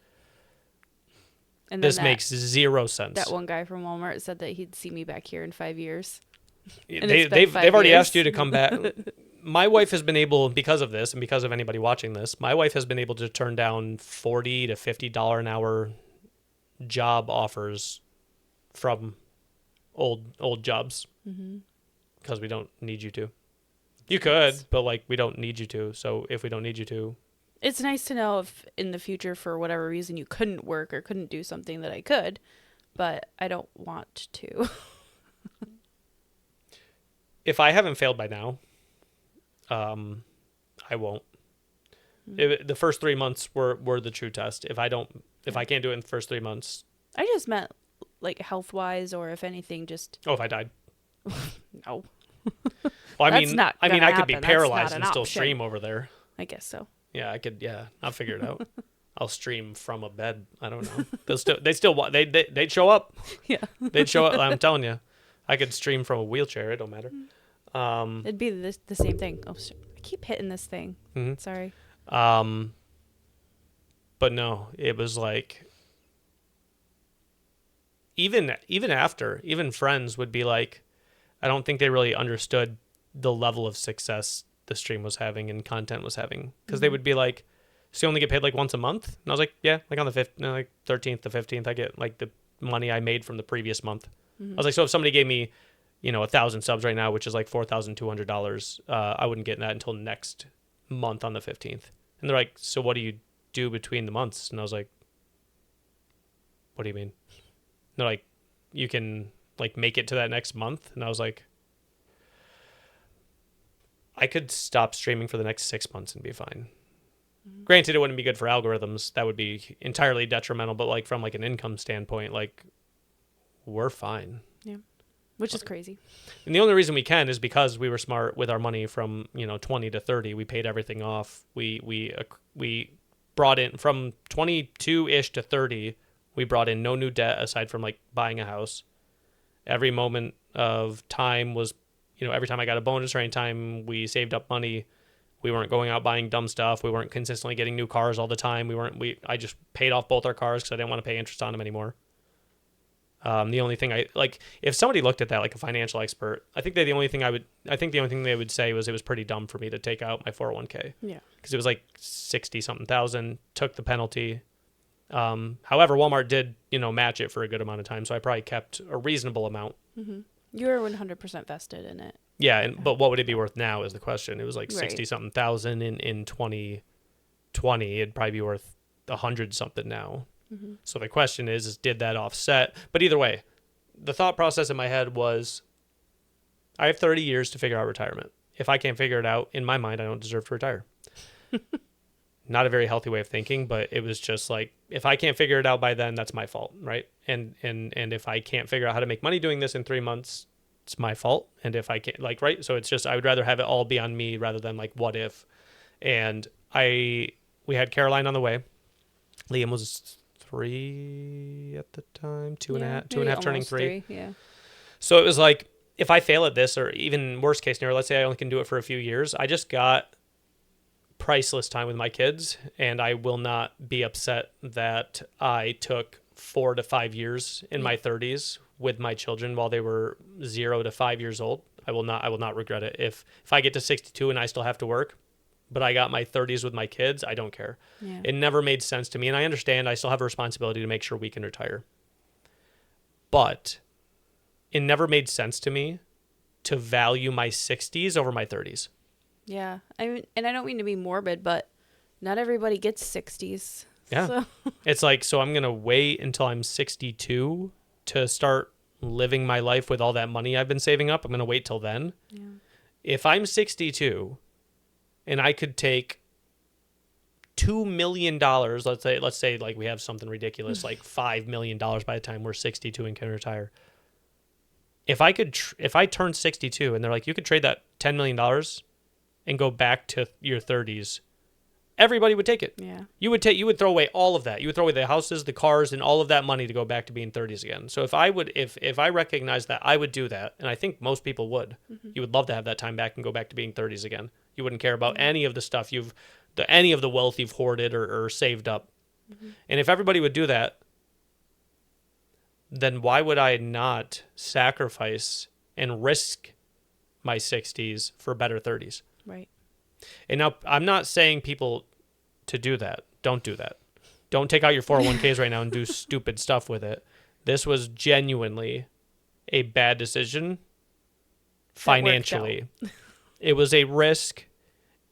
And then this makes zero sense. that one guy from Walmart said that he'd see me back here in 5 years. And They've it's been 5 already years. asked you to come back. My wife has been able, because of this and because of anybody watching this, my wife has been able to turn down $40 to $50 an hour job offers from old jobs because we don't need you to. You could, but like we don't need you to. So if we don't need you to, It's nice to know if in the future, for whatever reason, you couldn't work or couldn't do something that I could, but I don't want to. if I haven't failed by now, I won't. The first 3 months were the true test. If I can't do it in the first 3 months. I just meant like health-wise, or if anything, just Oh, if I died. no. Well, That's not I gonna could be happen. That's paralyzed not and an still option. stream over there. I guess so. Yeah, I could. Yeah, I'll figure it out. I'll stream from a bed. I don't know. They'd show up. Yeah. They'd show up. I'm telling you, I could stream from a wheelchair. It don't matter. It'd be the same thing. Oh, I keep hitting this thing. Mhm. Sorry. But no, it was like even after, even friends would be like, I don't think they really understood the level of success the stream was having and content was having, because they would be like, so you only get paid like once a month? And I was like, yeah, like on the 5th, no, like 13th to 15th, I get like the money I made from the previous month. I was like, so if somebody gave me, 1,000 subs right now, which is like $4,200, I wouldn't get that until next month on the 15th. And they're like, so what do you do between the months? And I was like, what do you mean? And they're like, you can like make it to that next month. And I was like, I could stop streaming for the next 6 months and be fine. Granted, it wouldn't be good for algorithms. That would be entirely detrimental. But like from like an income standpoint, like we're fine. Yeah. Which is crazy. And the only reason we can is because we were smart with our money from 20 to 30. We paid everything off. We brought in from 22-ish to 30. We brought in no new debt aside from like buying a house. Every moment of time was, every time I got a bonus or any time we saved up money, we weren't going out buying dumb stuff. We weren't consistently getting new cars all the time. I just paid off both our cars because I didn't want to pay interest on them anymore. The only thing if somebody looked at that like a financial expert, I think the only thing they would say was it was pretty dumb for me to take out my 401k. Yeah. Because it was like 60 something thousand, took the penalty. However, Walmart did, match it for a good amount of time. So I probably kept a reasonable amount. Mm-hmm. You were 100% vested in it. Yeah. But what would it be worth now is the question. It was like Right. 60 something thousand in 2020. It'd probably be worth 100 something now. Mm-hmm. So the question is did that offset? But either way, the thought process in my head was, I have 30 years to figure out retirement. If I can't figure it out, in my mind, I don't deserve to retire. Not a very healthy way of thinking, but it was just like, if I can't figure it out by then, that's my fault, right? And if I can't figure out how to make money doing this in 3 months, it's my fault. And if I can't, like, right? So it's just, I would rather have it all be on me rather than like, what if? And we had Caroline on the way. Liam was 3 at the time, two and a half turning 3. Yeah. So it was like, if I fail at this, or even worst case scenario, let's say I only can do it for a few years, I just got priceless time with my kids, and I will not be upset that I took 4 to 5 years in my 30s with my children while they were 0 to 5 years old. I will not regret it. If I get to 62 and I still have to work, but I got my 30s with my kids, I don't care. Yeah. It never made sense to me, and I understand I still have a responsibility to make sure we can retire. But it never made sense to me to value my 60s over my 30s. Yeah. I mean, and I don't mean to be morbid, but not everybody gets 60s. Yeah. So. It's like, so I'm going to wait until I'm 62 to start living my life with all that money I've been saving up. I'm going to wait till then. Yeah. If I'm 62 and I could take $2 million, let's say like we have something ridiculous, like $5 million by the time we're 62 and can retire. If I turn 62 and they're like, you could trade that $10 million and go back to your 30s, everybody would take it. Yeah. You would throw away all of that. You would throw away the houses, the cars, and all of that money to go back to being 30s again. So if I recognized that, I would do that, and I think most people would. Mm-hmm. You would love to have that time back and go back to being 30s again. You wouldn't care about any of the stuff any of the wealth you've hoarded or saved up. Mm-hmm. And if everybody would do that, then why would I not sacrifice and risk my 60s for better 30s? Right. And now, I'm not saying people to do that. Don't do that. Don't take out your 401ks right now and do stupid stuff with it. This was genuinely a bad decision financially. It was a risk,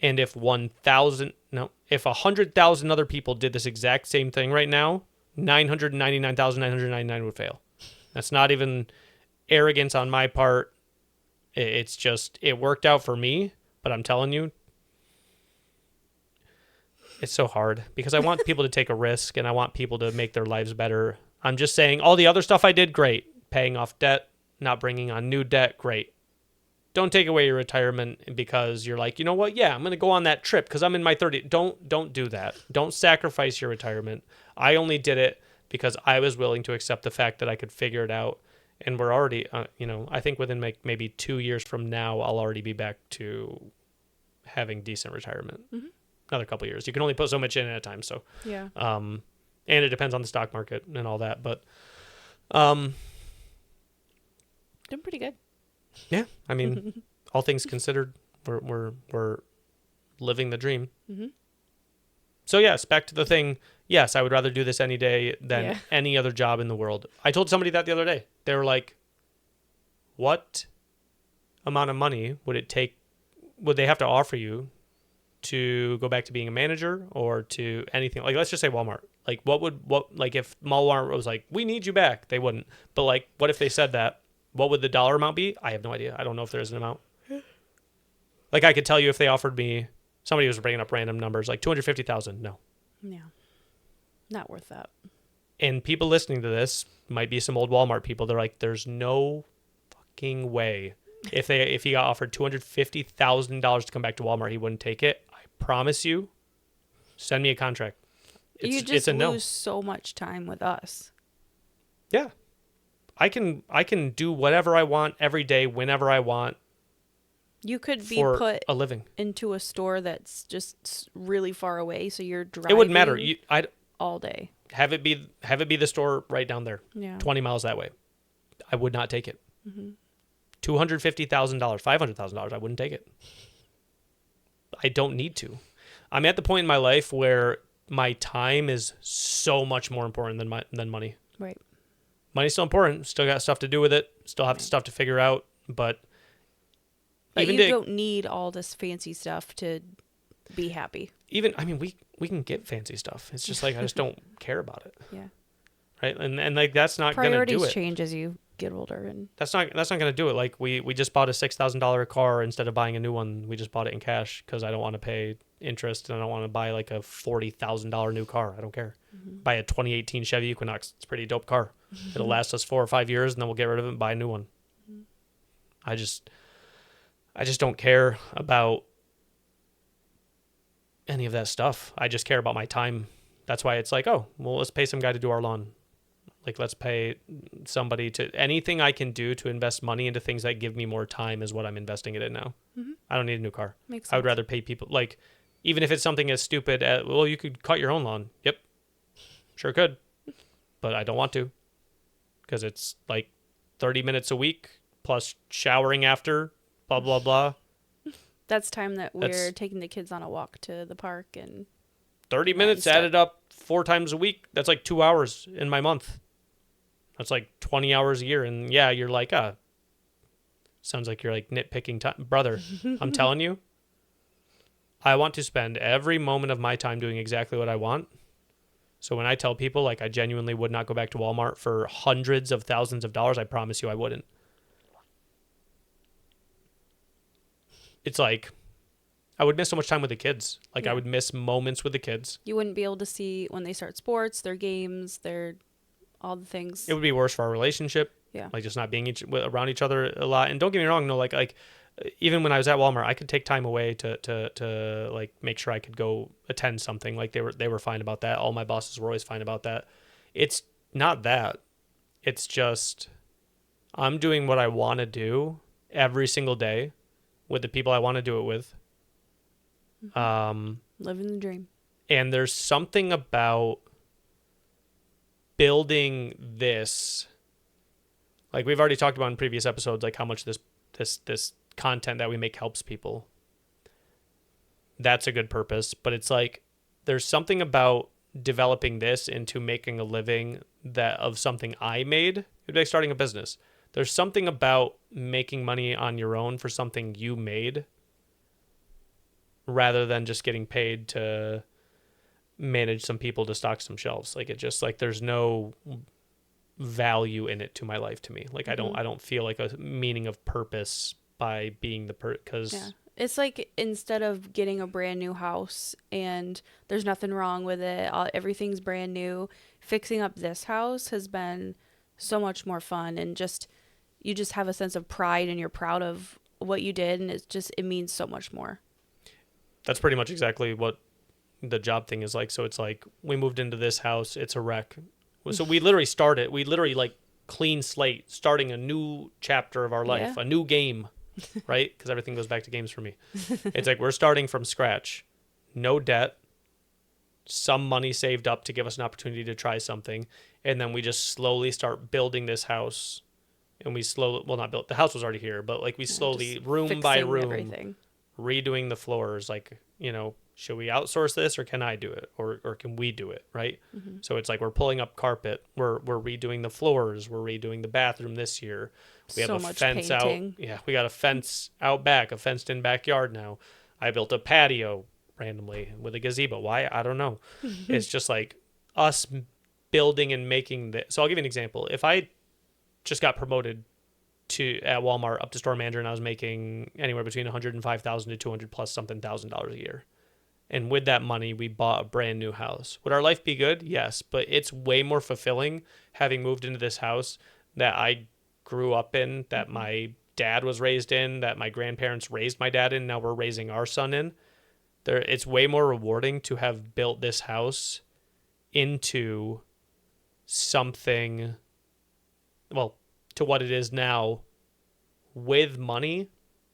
and if 100,000 other people did this exact same thing right now, 999,999 would fail. That's not even arrogance on my part. It's just, it worked out for me, but I'm telling you, it's so hard because I want people to take a risk and I want people to make their lives better. I'm just saying all the other stuff I did, great. Paying off debt, not bringing on new debt, great. Don't take away your retirement because you're like, you know what? Yeah, I'm going to go on that trip because I'm in my 30s. Don't do that. Don't sacrifice your retirement. I only did it because I was willing to accept the fact that I could figure it out And we're already, I think within maybe 2 years from now, I'll already be back to having decent retirement. Mm-hmm. Another couple of years. You can only put so much in at a time. So, Yeah. and it depends on the stock market and all that. But, Doing pretty good. yeah, I mean, all things considered, we're living the dream. Mm-hmm. So yes, back to the thing. Yes, I would rather do this any day than Yeah. any other job in the world. I told somebody that the other day. They were like, what amount of money would they have to offer you to go back to being a manager or to anything? Like, let's just say Walmart. Like, like if Walmart was like, we need you back, they wouldn't. But like, what if they said that? What would the dollar amount be? I have no idea. I don't know if there's an amount. Like, I could tell you if they offered me, somebody was bringing up random numbers, like 250,000. No. Yeah. Not worth that. And people listening to this might be some old Walmart people. They're like, there's no fucking way. If he got offered $250,000 to come back to Walmart, he wouldn't take it. I promise you. Send me a contract. It's a no. Lose so much time with us. Yeah. I can do whatever I want every day, whenever I want. You could be for put a living into a store that's just really far away, so you're driving. It wouldn't matter. I'd all day. have it be the store right down there. Yeah. 20 miles that way. I would not take it. Mm-hmm. $250,000, $500,000. I wouldn't take it. I don't need to. I'm at the point in my life where my time is so much more important than money. Right. Money's still important. Still got stuff to do with it. Still have stuff to figure out. But you don't need all this fancy stuff to be happy. We can get fancy stuff. It's just like I just don't care about it. Yeah. Right? And like that's not going to do it. Priorities change as you get older, and that's not going to do it. Like we just bought a $6,000 car instead of buying a new one. We just bought it in cash because I don't want to pay interest and I don't want to buy like a $40,000 new car. I don't care. Mm-hmm. Buy a 2018 Chevy Equinox. It's a pretty dope car. Mm-hmm. It'll last us 4 or 5 years and then we'll get rid of it and buy a new one. Mm-hmm. I just don't care about any of that stuff. I just care about my time. That's why it's like, oh, well, let's pay some guy to do our lawn. Like, let's pay somebody to anything I can do to invest money into things that give me more time is what I'm investing it in now. Mm-hmm. I don't need a new car. Makes sense. I would rather pay people, like, even if it's something as stupid as, well, you could cut your own lawn. Yep. Sure could. But I don't want to because it's like 30 minutes a week plus showering after, blah, blah, blah. That's time that we're taking the kids on a walk to the park and 30 minutes added up 4 times a week. That's like 2 hours in my month. That's like 20 hours a year. And yeah, you're like, sounds like you're like nitpicking time. Brother, I'm telling you, I want to spend every moment of my time doing exactly what I want. So when I tell people like I genuinely would not go back to Walmart for hundreds of thousands of dollars, I promise you I wouldn't. It's like I would miss so much time with the kids. Like, yeah. I would miss moments with the kids. You wouldn't be able to see when they start sports, their games, all the things. It would be worse for our relationship. Yeah. Like, just not being around each other a lot. And don't get me wrong, no, like even when I was at Walmart, I could take time away to like make sure I could go attend something. Like, they were fine about that. All my bosses were always fine about that. It's not that. It's just I'm doing what I want to do every single day with the people I want to do it with. Mm-hmm. Living the dream. And there's something about building this, like we've already talked about in previous episodes, like how much this content that we make helps people. That's a good purpose, but it's like there's something about developing this into making a living that of something I made. It'd be like starting a business. There's something about making money on your own for something you made rather than just getting paid to manage some people to stock some shelves. Like, it just like there's no value in it to my life to me. Like, mm-hmm. I don't feel like a meaning of purpose by being because yeah. It's like instead of getting a brand new house and there's nothing wrong with it, everything's brand new, fixing up this house has been so much more fun, and you just have a sense of pride and you're proud of what you did, and it means so much more. That's pretty much exactly what the job thing is like. So it's like we moved into this house, it's a wreck. So we literally like clean slate, starting a new chapter of our life, Yeah. a new game, right? Because everything goes back to games for me. It's like we're starting from scratch, no debt, some money saved up to give us an opportunity to try something, and then we just slowly start building this house. And we slowly, well, not built, the house was already here, but like we slowly, Just room by fixing room, everything. redoing the floors. Like, should we outsource this, or can I do it, or can we do it, right? Mm-hmm. So it's like we're pulling up carpet, we're redoing the floors, we're redoing the bathroom this year. We have So a much fence painting. out. Yeah, we got a fence out back, a fenced in backyard now. I built a patio randomly with a gazebo. Why? I don't know. It's just like us building and making the. So I'll give you an example. If I just got promoted at Walmart up to store manager, and I was making anywhere between $105,000 to $200 plus something $1,000 a year, and with that money we bought a brand new house, would our life be good? Yes, but it's way more fulfilling having moved into this house that I grew up in, that my dad was raised in, that my grandparents raised my dad in, now we're raising our son in. It's way more rewarding to have built this house into something, well, to what it is now, with money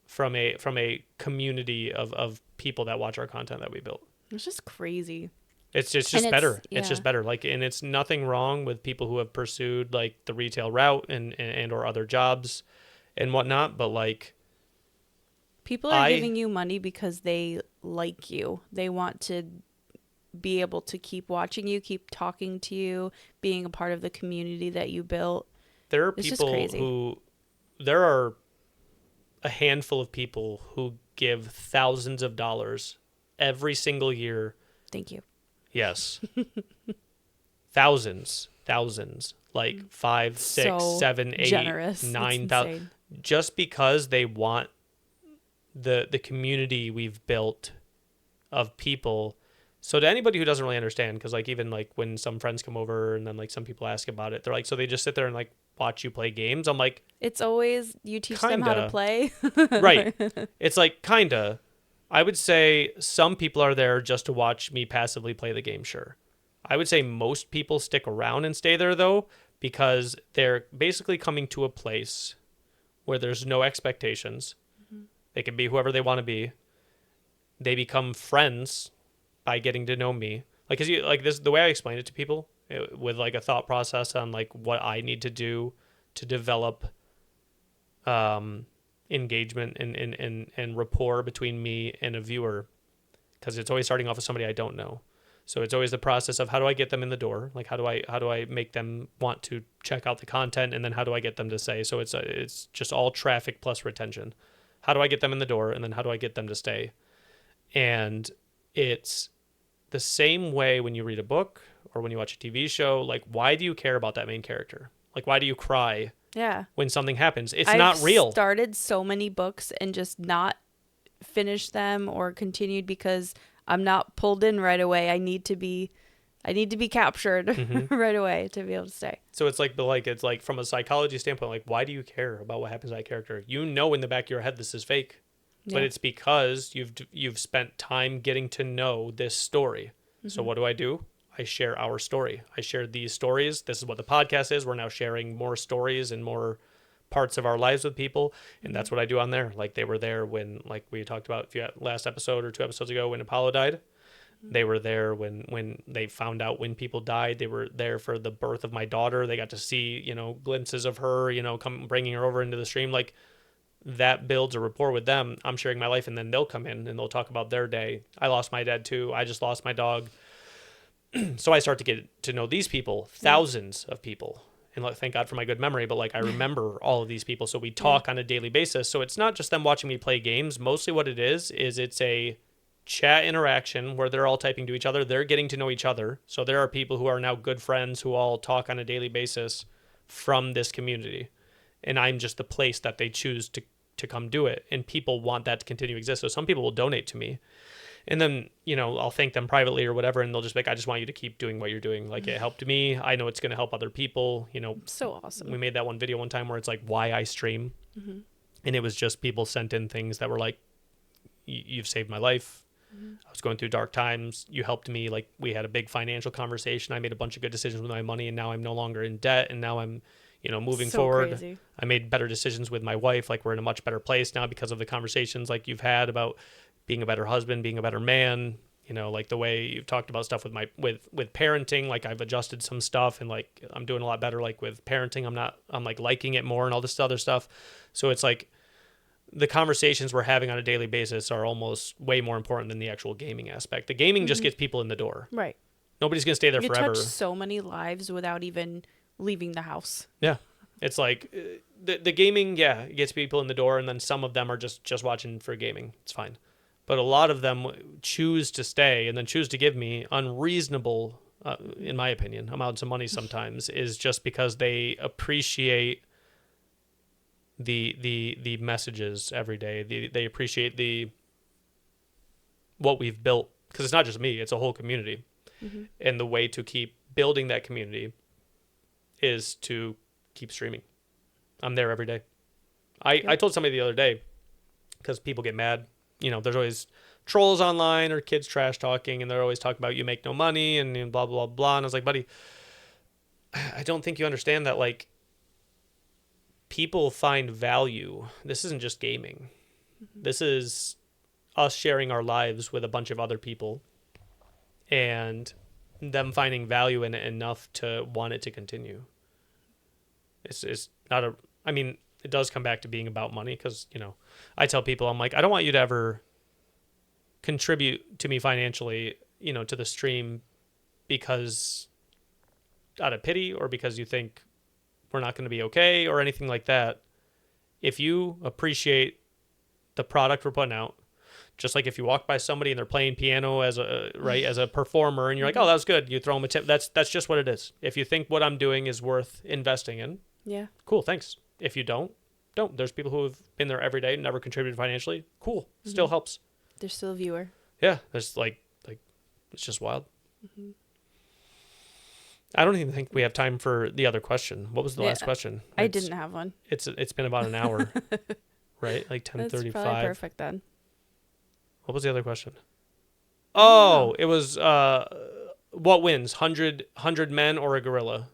from a community of people that watch our content that we built. It's just crazy. It's just And better. yeah. It's just better. Like, and it's nothing wrong with people who have pursued like the retail route and or other jobs and whatnot, but like, People are giving you money because they like you. They want to be able to keep watching you, keep talking to you, being a part of the community that you built. there are It's just people crazy. there are a handful of people who give thousands of dollars every single year. Thank you. Yes. thousands, like 5, 6, So 7, 8, generous. 9,000, Insane. just because they want the community we've built of people. So to anybody who doesn't really understand, because like even like when some friends come over and then like some people ask about it, they're like, so they just sit there and like watch you play games? I'm like, It's always you teach them how to Kinda. play. right. It's like kinda. I would say some people are there just to watch me passively play the game, sure. I would say most people stick around and stay there though, because they're basically coming to a place where there's no expectations. They can be whoever they want to be. They become friends by getting to know me. Like, 'cause you like this, the way I explain it to people, with like a thought process on like what I need to do to develop engagement and rapport between me and a viewer, because it's always starting off with somebody I don't know. So it's always the process of how do I get them in the door? Like how do I make them want to check out the content, and then how do I get them to say? So it's just all traffic plus retention. How do I get them in the door, and then how do I get them to stay? And it's the same way when you read a book or when you watch a TV show. Like, why do you care about that main character? Like, why do you cry Yeah. when something happens? It's I've not real. Started so many books and just not finished them or continued because I'm not pulled in right away. I need to be captured right away to be able to stay. So it's like from a psychology standpoint, like, why do you care about what happens to that character? You know in the back of your head this is fake. But Yeah. it's because you've spent time getting to know this story. So what do? I share our story. I share these stories. This is what the podcast is. We're now sharing more stories and more parts of our lives with people, and that's what I do on there. Like, they were there when, like we talked about if you had last episode or 2 episodes ago, when Apollo died. They were there when they found out when people died. They were there for the birth of my daughter. They got to see, glimpses of her, bringing her over into the stream. Like, that builds a rapport with them. I'm sharing my life, and then they'll come in and they'll talk about their day. I lost my dad too. I just lost my dog. So I start to get to know these people, thousands of people. And like, thank God for my good memory, but like I remember all of these people. So we talk on a daily basis. So it's not just them watching me play games. Mostly what it is it's a chat interaction where they're all typing to each other. They're getting to know each other. So there are people who are now good friends who all talk on a daily basis from this community. And I'm just the place that they choose to come do it. And people want that to continue to exist. So some people will donate to me. And then, I'll thank them privately or whatever. And they'll just be like, I just want you to keep doing what you're doing. Like, it helped me. I know it's going to help other people. So awesome. We made that one video one time where it's like, why I stream. And it was just people sent in things that were like, you've saved my life. I was going through dark times. You helped me. Like, we had a big financial conversation. I made a bunch of good decisions with my money, and now I'm no longer in debt. And now I'm, moving So forward, crazy. I made better decisions with my wife. Like we're in a much better place now because of the conversations like you've had about being a better husband, being a better man, like the way you've talked about stuff with parenting. Like I've adjusted some stuff and like I'm doing a lot better like with parenting. I'm like liking it more and all this other stuff. So it's like the conversations we're having on a daily basis are almost way more important than the actual gaming aspect. The gaming just gets people in the door. Right. Nobody's going to stay there You forever. touch so many lives without even leaving the house. Yeah. It's like the gaming, yeah, it gets people in the door, and then some of them are just watching for gaming. It's fine. But a lot of them choose to stay and then choose to give me unreasonable, in my opinion, amounts of money sometimes, is just because they appreciate the messages every day. They appreciate what we've built, because it's not just me, it's a whole community. Mm-hmm. And the way to keep building that community is to keep streaming. I'm there every day. I told somebody the other day, because people get mad, there's always trolls online or kids trash talking, and they're always talking about you make no money and blah, blah, blah. And I was like, buddy, I don't think you understand that, like, people find value. This isn't just gaming. Mm-hmm. This is us sharing our lives with a bunch of other people and them finding value in it enough to want it to continue. It's not it does come back to being about money, because, I tell people, I'm like, I don't want you to ever contribute to me financially, to the stream because out of pity or because you think we're not going to be okay or anything like that. If you appreciate the product we're putting out, just like if you walk by somebody and they're playing piano as a performer and you're like, oh, that was good, you throw them a tip. That's just what it is. If you think what I'm doing is worth investing in, yeah, cool, thanks. If you don't. There's people who have been there every day, never contributed financially. Cool, still helps. They're still a viewer. Yeah, there's like it's just wild. Mm-hmm. I don't even think we have time for the other question. What was the last question? I didn't have one. It's been about an hour, right? Like 10:35. That's probably perfect then. What was the other question? Oh, it was what wins, 100 men or a gorilla?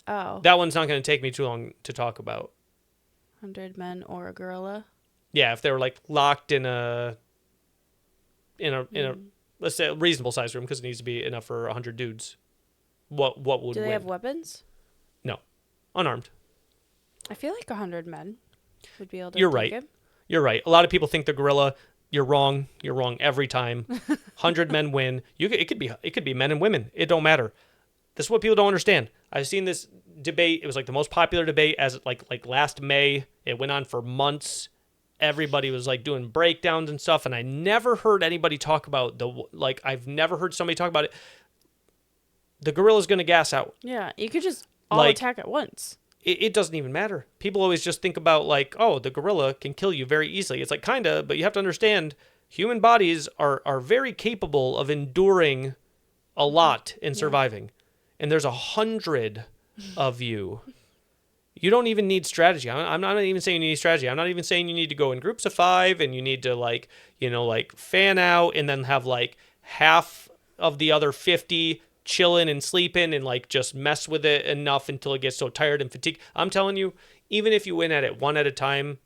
Oh. That one's not going to take me too long to talk about. 100 men or a gorilla? Yeah, if they were like locked in a let's say a reasonable size room, because it needs to be enough for 100 dudes. What would win? Do they have weapons? No. Unarmed. I feel like 100 men would be able to You're take right. him. You're right. A lot of people think the gorilla. You're wrong. You're wrong every time. 100 men win. It could be men and women. It don't matter. This is what people don't understand. I've seen this debate. It was like the most popular debate as like last May. It went on for months. Everybody was like doing breakdowns and stuff, and I never heard anybody talk about I've never heard somebody talk about it. The gorilla's going to gas out. Yeah, you could just all attack at once. It doesn't even matter. People always just think about like, oh, the gorilla can kill you very easily. It's like kinda, but you have to understand human bodies are very capable of enduring a lot in surviving. And there's 100 of you. You don't even need strategy. I'm not even saying you need strategy. I'm not even saying you need to go in groups of 5 and you need to fan out and then have like half of the other 50 chilling and sleeping and like just mess with it enough until it gets so tired and fatigued. I'm telling you, even if you win at it one at a time,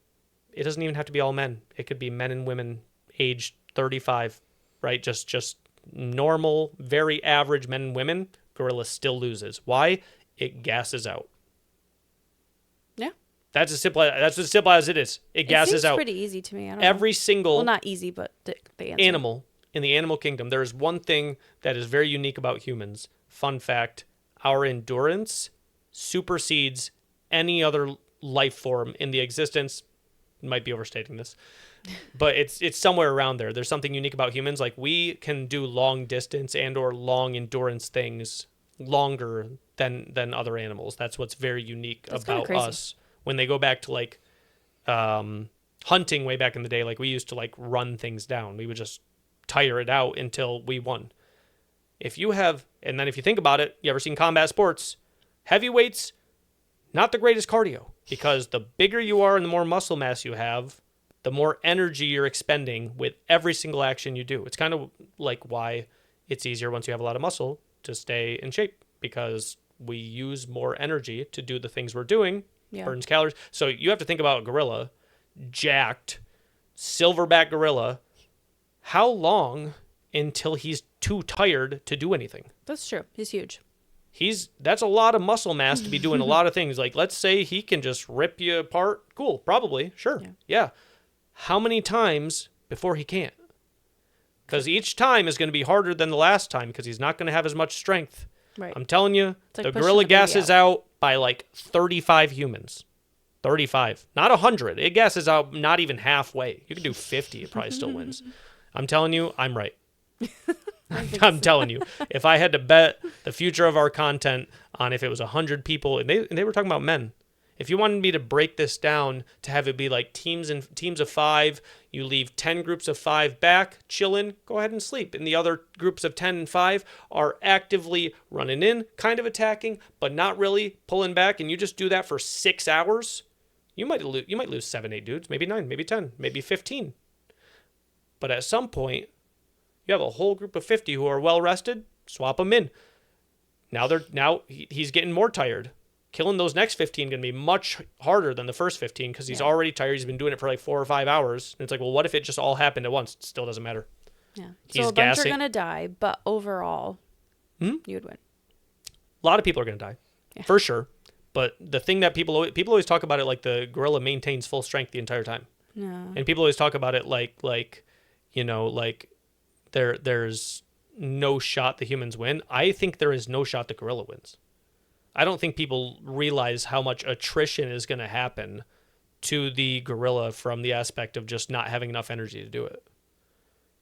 it doesn't even have to be all men. It could be men and women aged 35, right? Just normal, very average men and women. Gorilla still loses. Why? It gasses out. Yeah. That's as simple as it is. It gasses out. It's pretty easy to me. I don't Every know. single Well, not easy, but the answer. animal in the animal kingdom, there is one thing that is very unique about humans. Fun fact, our endurance supersedes any other life form in the existence. Might be overstating this, but it's somewhere around there. There's something unique about humans. Like we can do long distance and or long endurance things longer than other animals. That's what's very unique about us. When they go back to like hunting way back in the day, like we used to like run things down. We would just tire it out until we won. If you think about it, you ever seen combat sports? Heavyweights, not the greatest cardio, because the bigger you are and the more muscle mass you have, the more energy you're expending with every single action you do. It's kind of like why it's easier once you have a lot of muscle to stay in shape, because we use more energy to do the things we're doing, Yeah. burns calories. So you have to think about a gorilla, jacked, silverback gorilla. How long until he's too tired to do anything? That's true. He's huge. That's a lot of muscle mass to be doing a lot of things. Like, let's say he can just rip you apart. Cool, probably, sure, yeah. How many times before he can't? Because each time is going to be harder than the last time because he's not going to have as much strength. Right. I'm telling you, It's like the pushing gorilla the baby gasses out by like 35 humans. 35, not 100. It gasses out not even halfway. You can do 50, it probably still wins. I'm telling you, I'm right. I'm telling you, if I had to bet the future of our content on if it was 100 people, and they were talking about men. If you wanted me to break this down to have it be like teams of 5, you leave 10 groups of 5 back, chilling, go ahead and sleep. And the other groups of 10 and 5 are actively running in, kind of attacking, but not really pulling back. And you just do that for 6 hours. You might lose 7, 8 dudes, maybe 9, maybe 10, maybe 15. But at some point, you have a whole group of 50 who are well rested, swap them in. Now he's getting more tired. Killing those next 15 going to be much harder than the first 15 because he's already tired. He's been doing it for like 4 or 5 hours. And it's like, well, what if it just all happened at once? It still doesn't matter. Yeah. He's so a bunch are gassing. going to die, but overall, you would win. A lot of people are going to die, for sure. But the thing that people always talk about it like the gorilla maintains full strength the entire time. No. And people always talk about it like you know, like there's no shot the humans win. I think there is no shot the gorilla wins. I don't think people realize how much attrition is going to happen to the gorilla from the aspect of just not having enough energy to do it.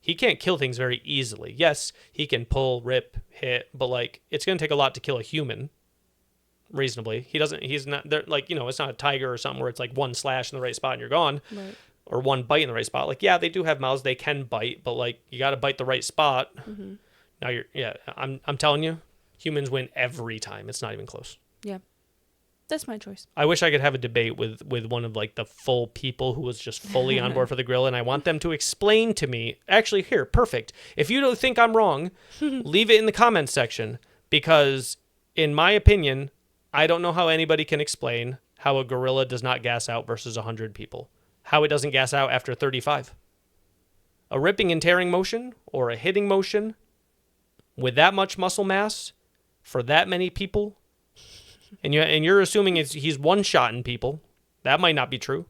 He can't kill things very easily. Yes, he can pull, rip, hit, but like it's going to take a lot to kill a human. Reasonably, he's not there. Like, you know, it's not a tiger or something where it's like one slash in the right spot and you're gone, Right. or one bite in the right spot. Like, yeah, they do have mouths, they can bite, but like you got to bite the right spot. Mm-hmm. Now I'm telling you, humans win every time. It's not even close. Yeah. That's my choice. I wish I could have a debate with one of like the full people who was just fully on board for the gorilla, and I want them to explain to me. Actually, here, perfect. If you don't think I'm wrong, leave it in the comments section, because in my opinion, I don't know how anybody can explain how a gorilla does not gas out versus 100 people. How it doesn't gas out after 35. A ripping and tearing motion or a hitting motion with that much muscle mass for that many people, and you're assuming he's one-shotting people. That might not be true.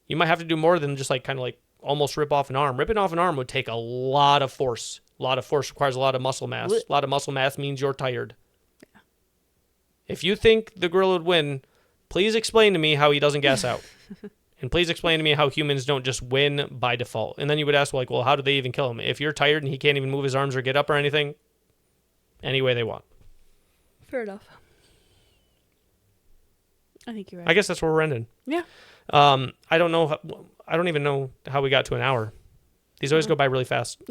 You might have to do more than just like kind of like almost rip off an arm. Ripping off an arm would take a lot of force. A lot of force requires a lot of muscle mass. A lot of muscle mass means you're tired. Yeah. If you think the gorilla would win, please explain to me how he doesn't gas out. And please explain to me how humans don't just win by default. And then you would ask, like, well, how do they even kill him? If you're tired and he can't even move his arms or get up or anything, any way they want. Fair enough. I think you're right. I guess that's where we're ending. Yeah. I don't know. I don't even know how we got to an hour. These always go by really fast.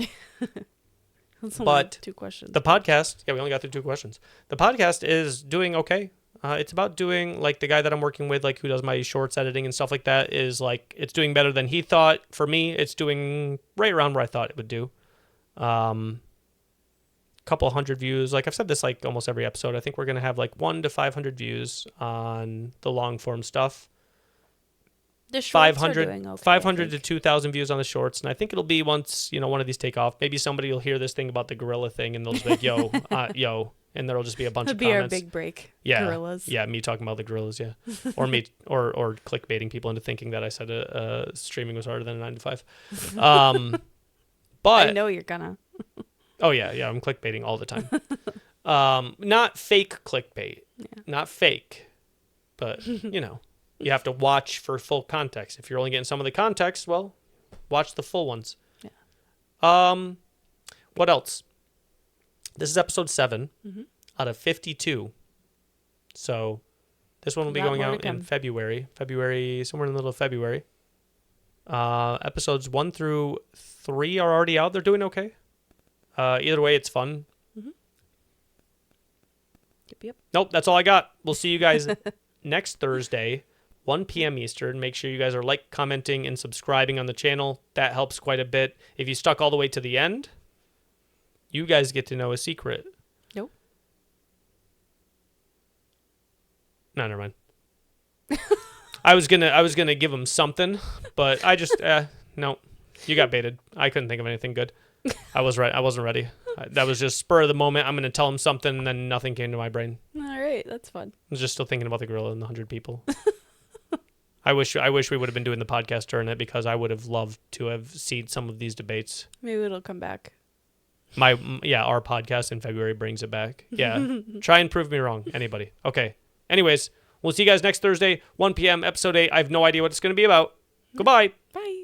That's only But 2 questions. The podcast, we only got through 2 questions. The podcast is doing okay. It's about doing, like, the guy that I'm working with, like, who does my shorts editing and stuff like that, is like, it's doing better than he thought. For me, it's doing right around where I thought it would do. Couple hundred views. Like I've said this like almost every episode. I think we're gonna have like 100 to 500 views on the long form stuff. The shorts 500, are doing okay, 500 to 2,000 views on the shorts, and I think it'll be once one of these take off. Maybe somebody will hear this thing about the gorilla thing, and they'll just be like, "Yo, yo," and there'll just be a bunch It'll of be comments. our big break. Yeah, Gorillas. Yeah, me talking about the gorillas. Yeah, or me or clickbaiting people into thinking that I said streaming was harder than a 9 to 5. But I know you're gonna. Oh yeah, I'm clickbaiting all the time. Not fake clickbait, not fake, but you have to watch for full context. If you're only getting some of the context, well, watch the full ones. Yeah. What else? This is episode 7 out of 52. So this one will be going out in February, somewhere in the middle of February. Episodes 1 through 3 are already out. They're doing okay. Either way, it's fun. Yep. Nope, that's all I got. We'll see you guys next Thursday, 1 p.m. Eastern. Make sure you guys are commenting, and subscribing on the channel. That helps quite a bit. If you stuck all the way to the end, you guys get to know a secret. Nope. No, never mind. I was gonna give him something, but I just no. You got baited. I couldn't think of anything good. I wasn't ready. That was just spur of the moment. I'm gonna tell him something, and then nothing came to my brain. All right, that's fun. I was just still thinking about the gorilla and the 100 people. I wish we would have been doing the podcast during it because I would have loved to have seen some of these debates. Maybe it'll come back. Our podcast in February brings it back. Yeah, try and prove me wrong, anybody. Okay. Anyways, we'll see you guys next Thursday, 1 p.m. episode 8. I have no idea what it's going to be about. Goodbye. Bye.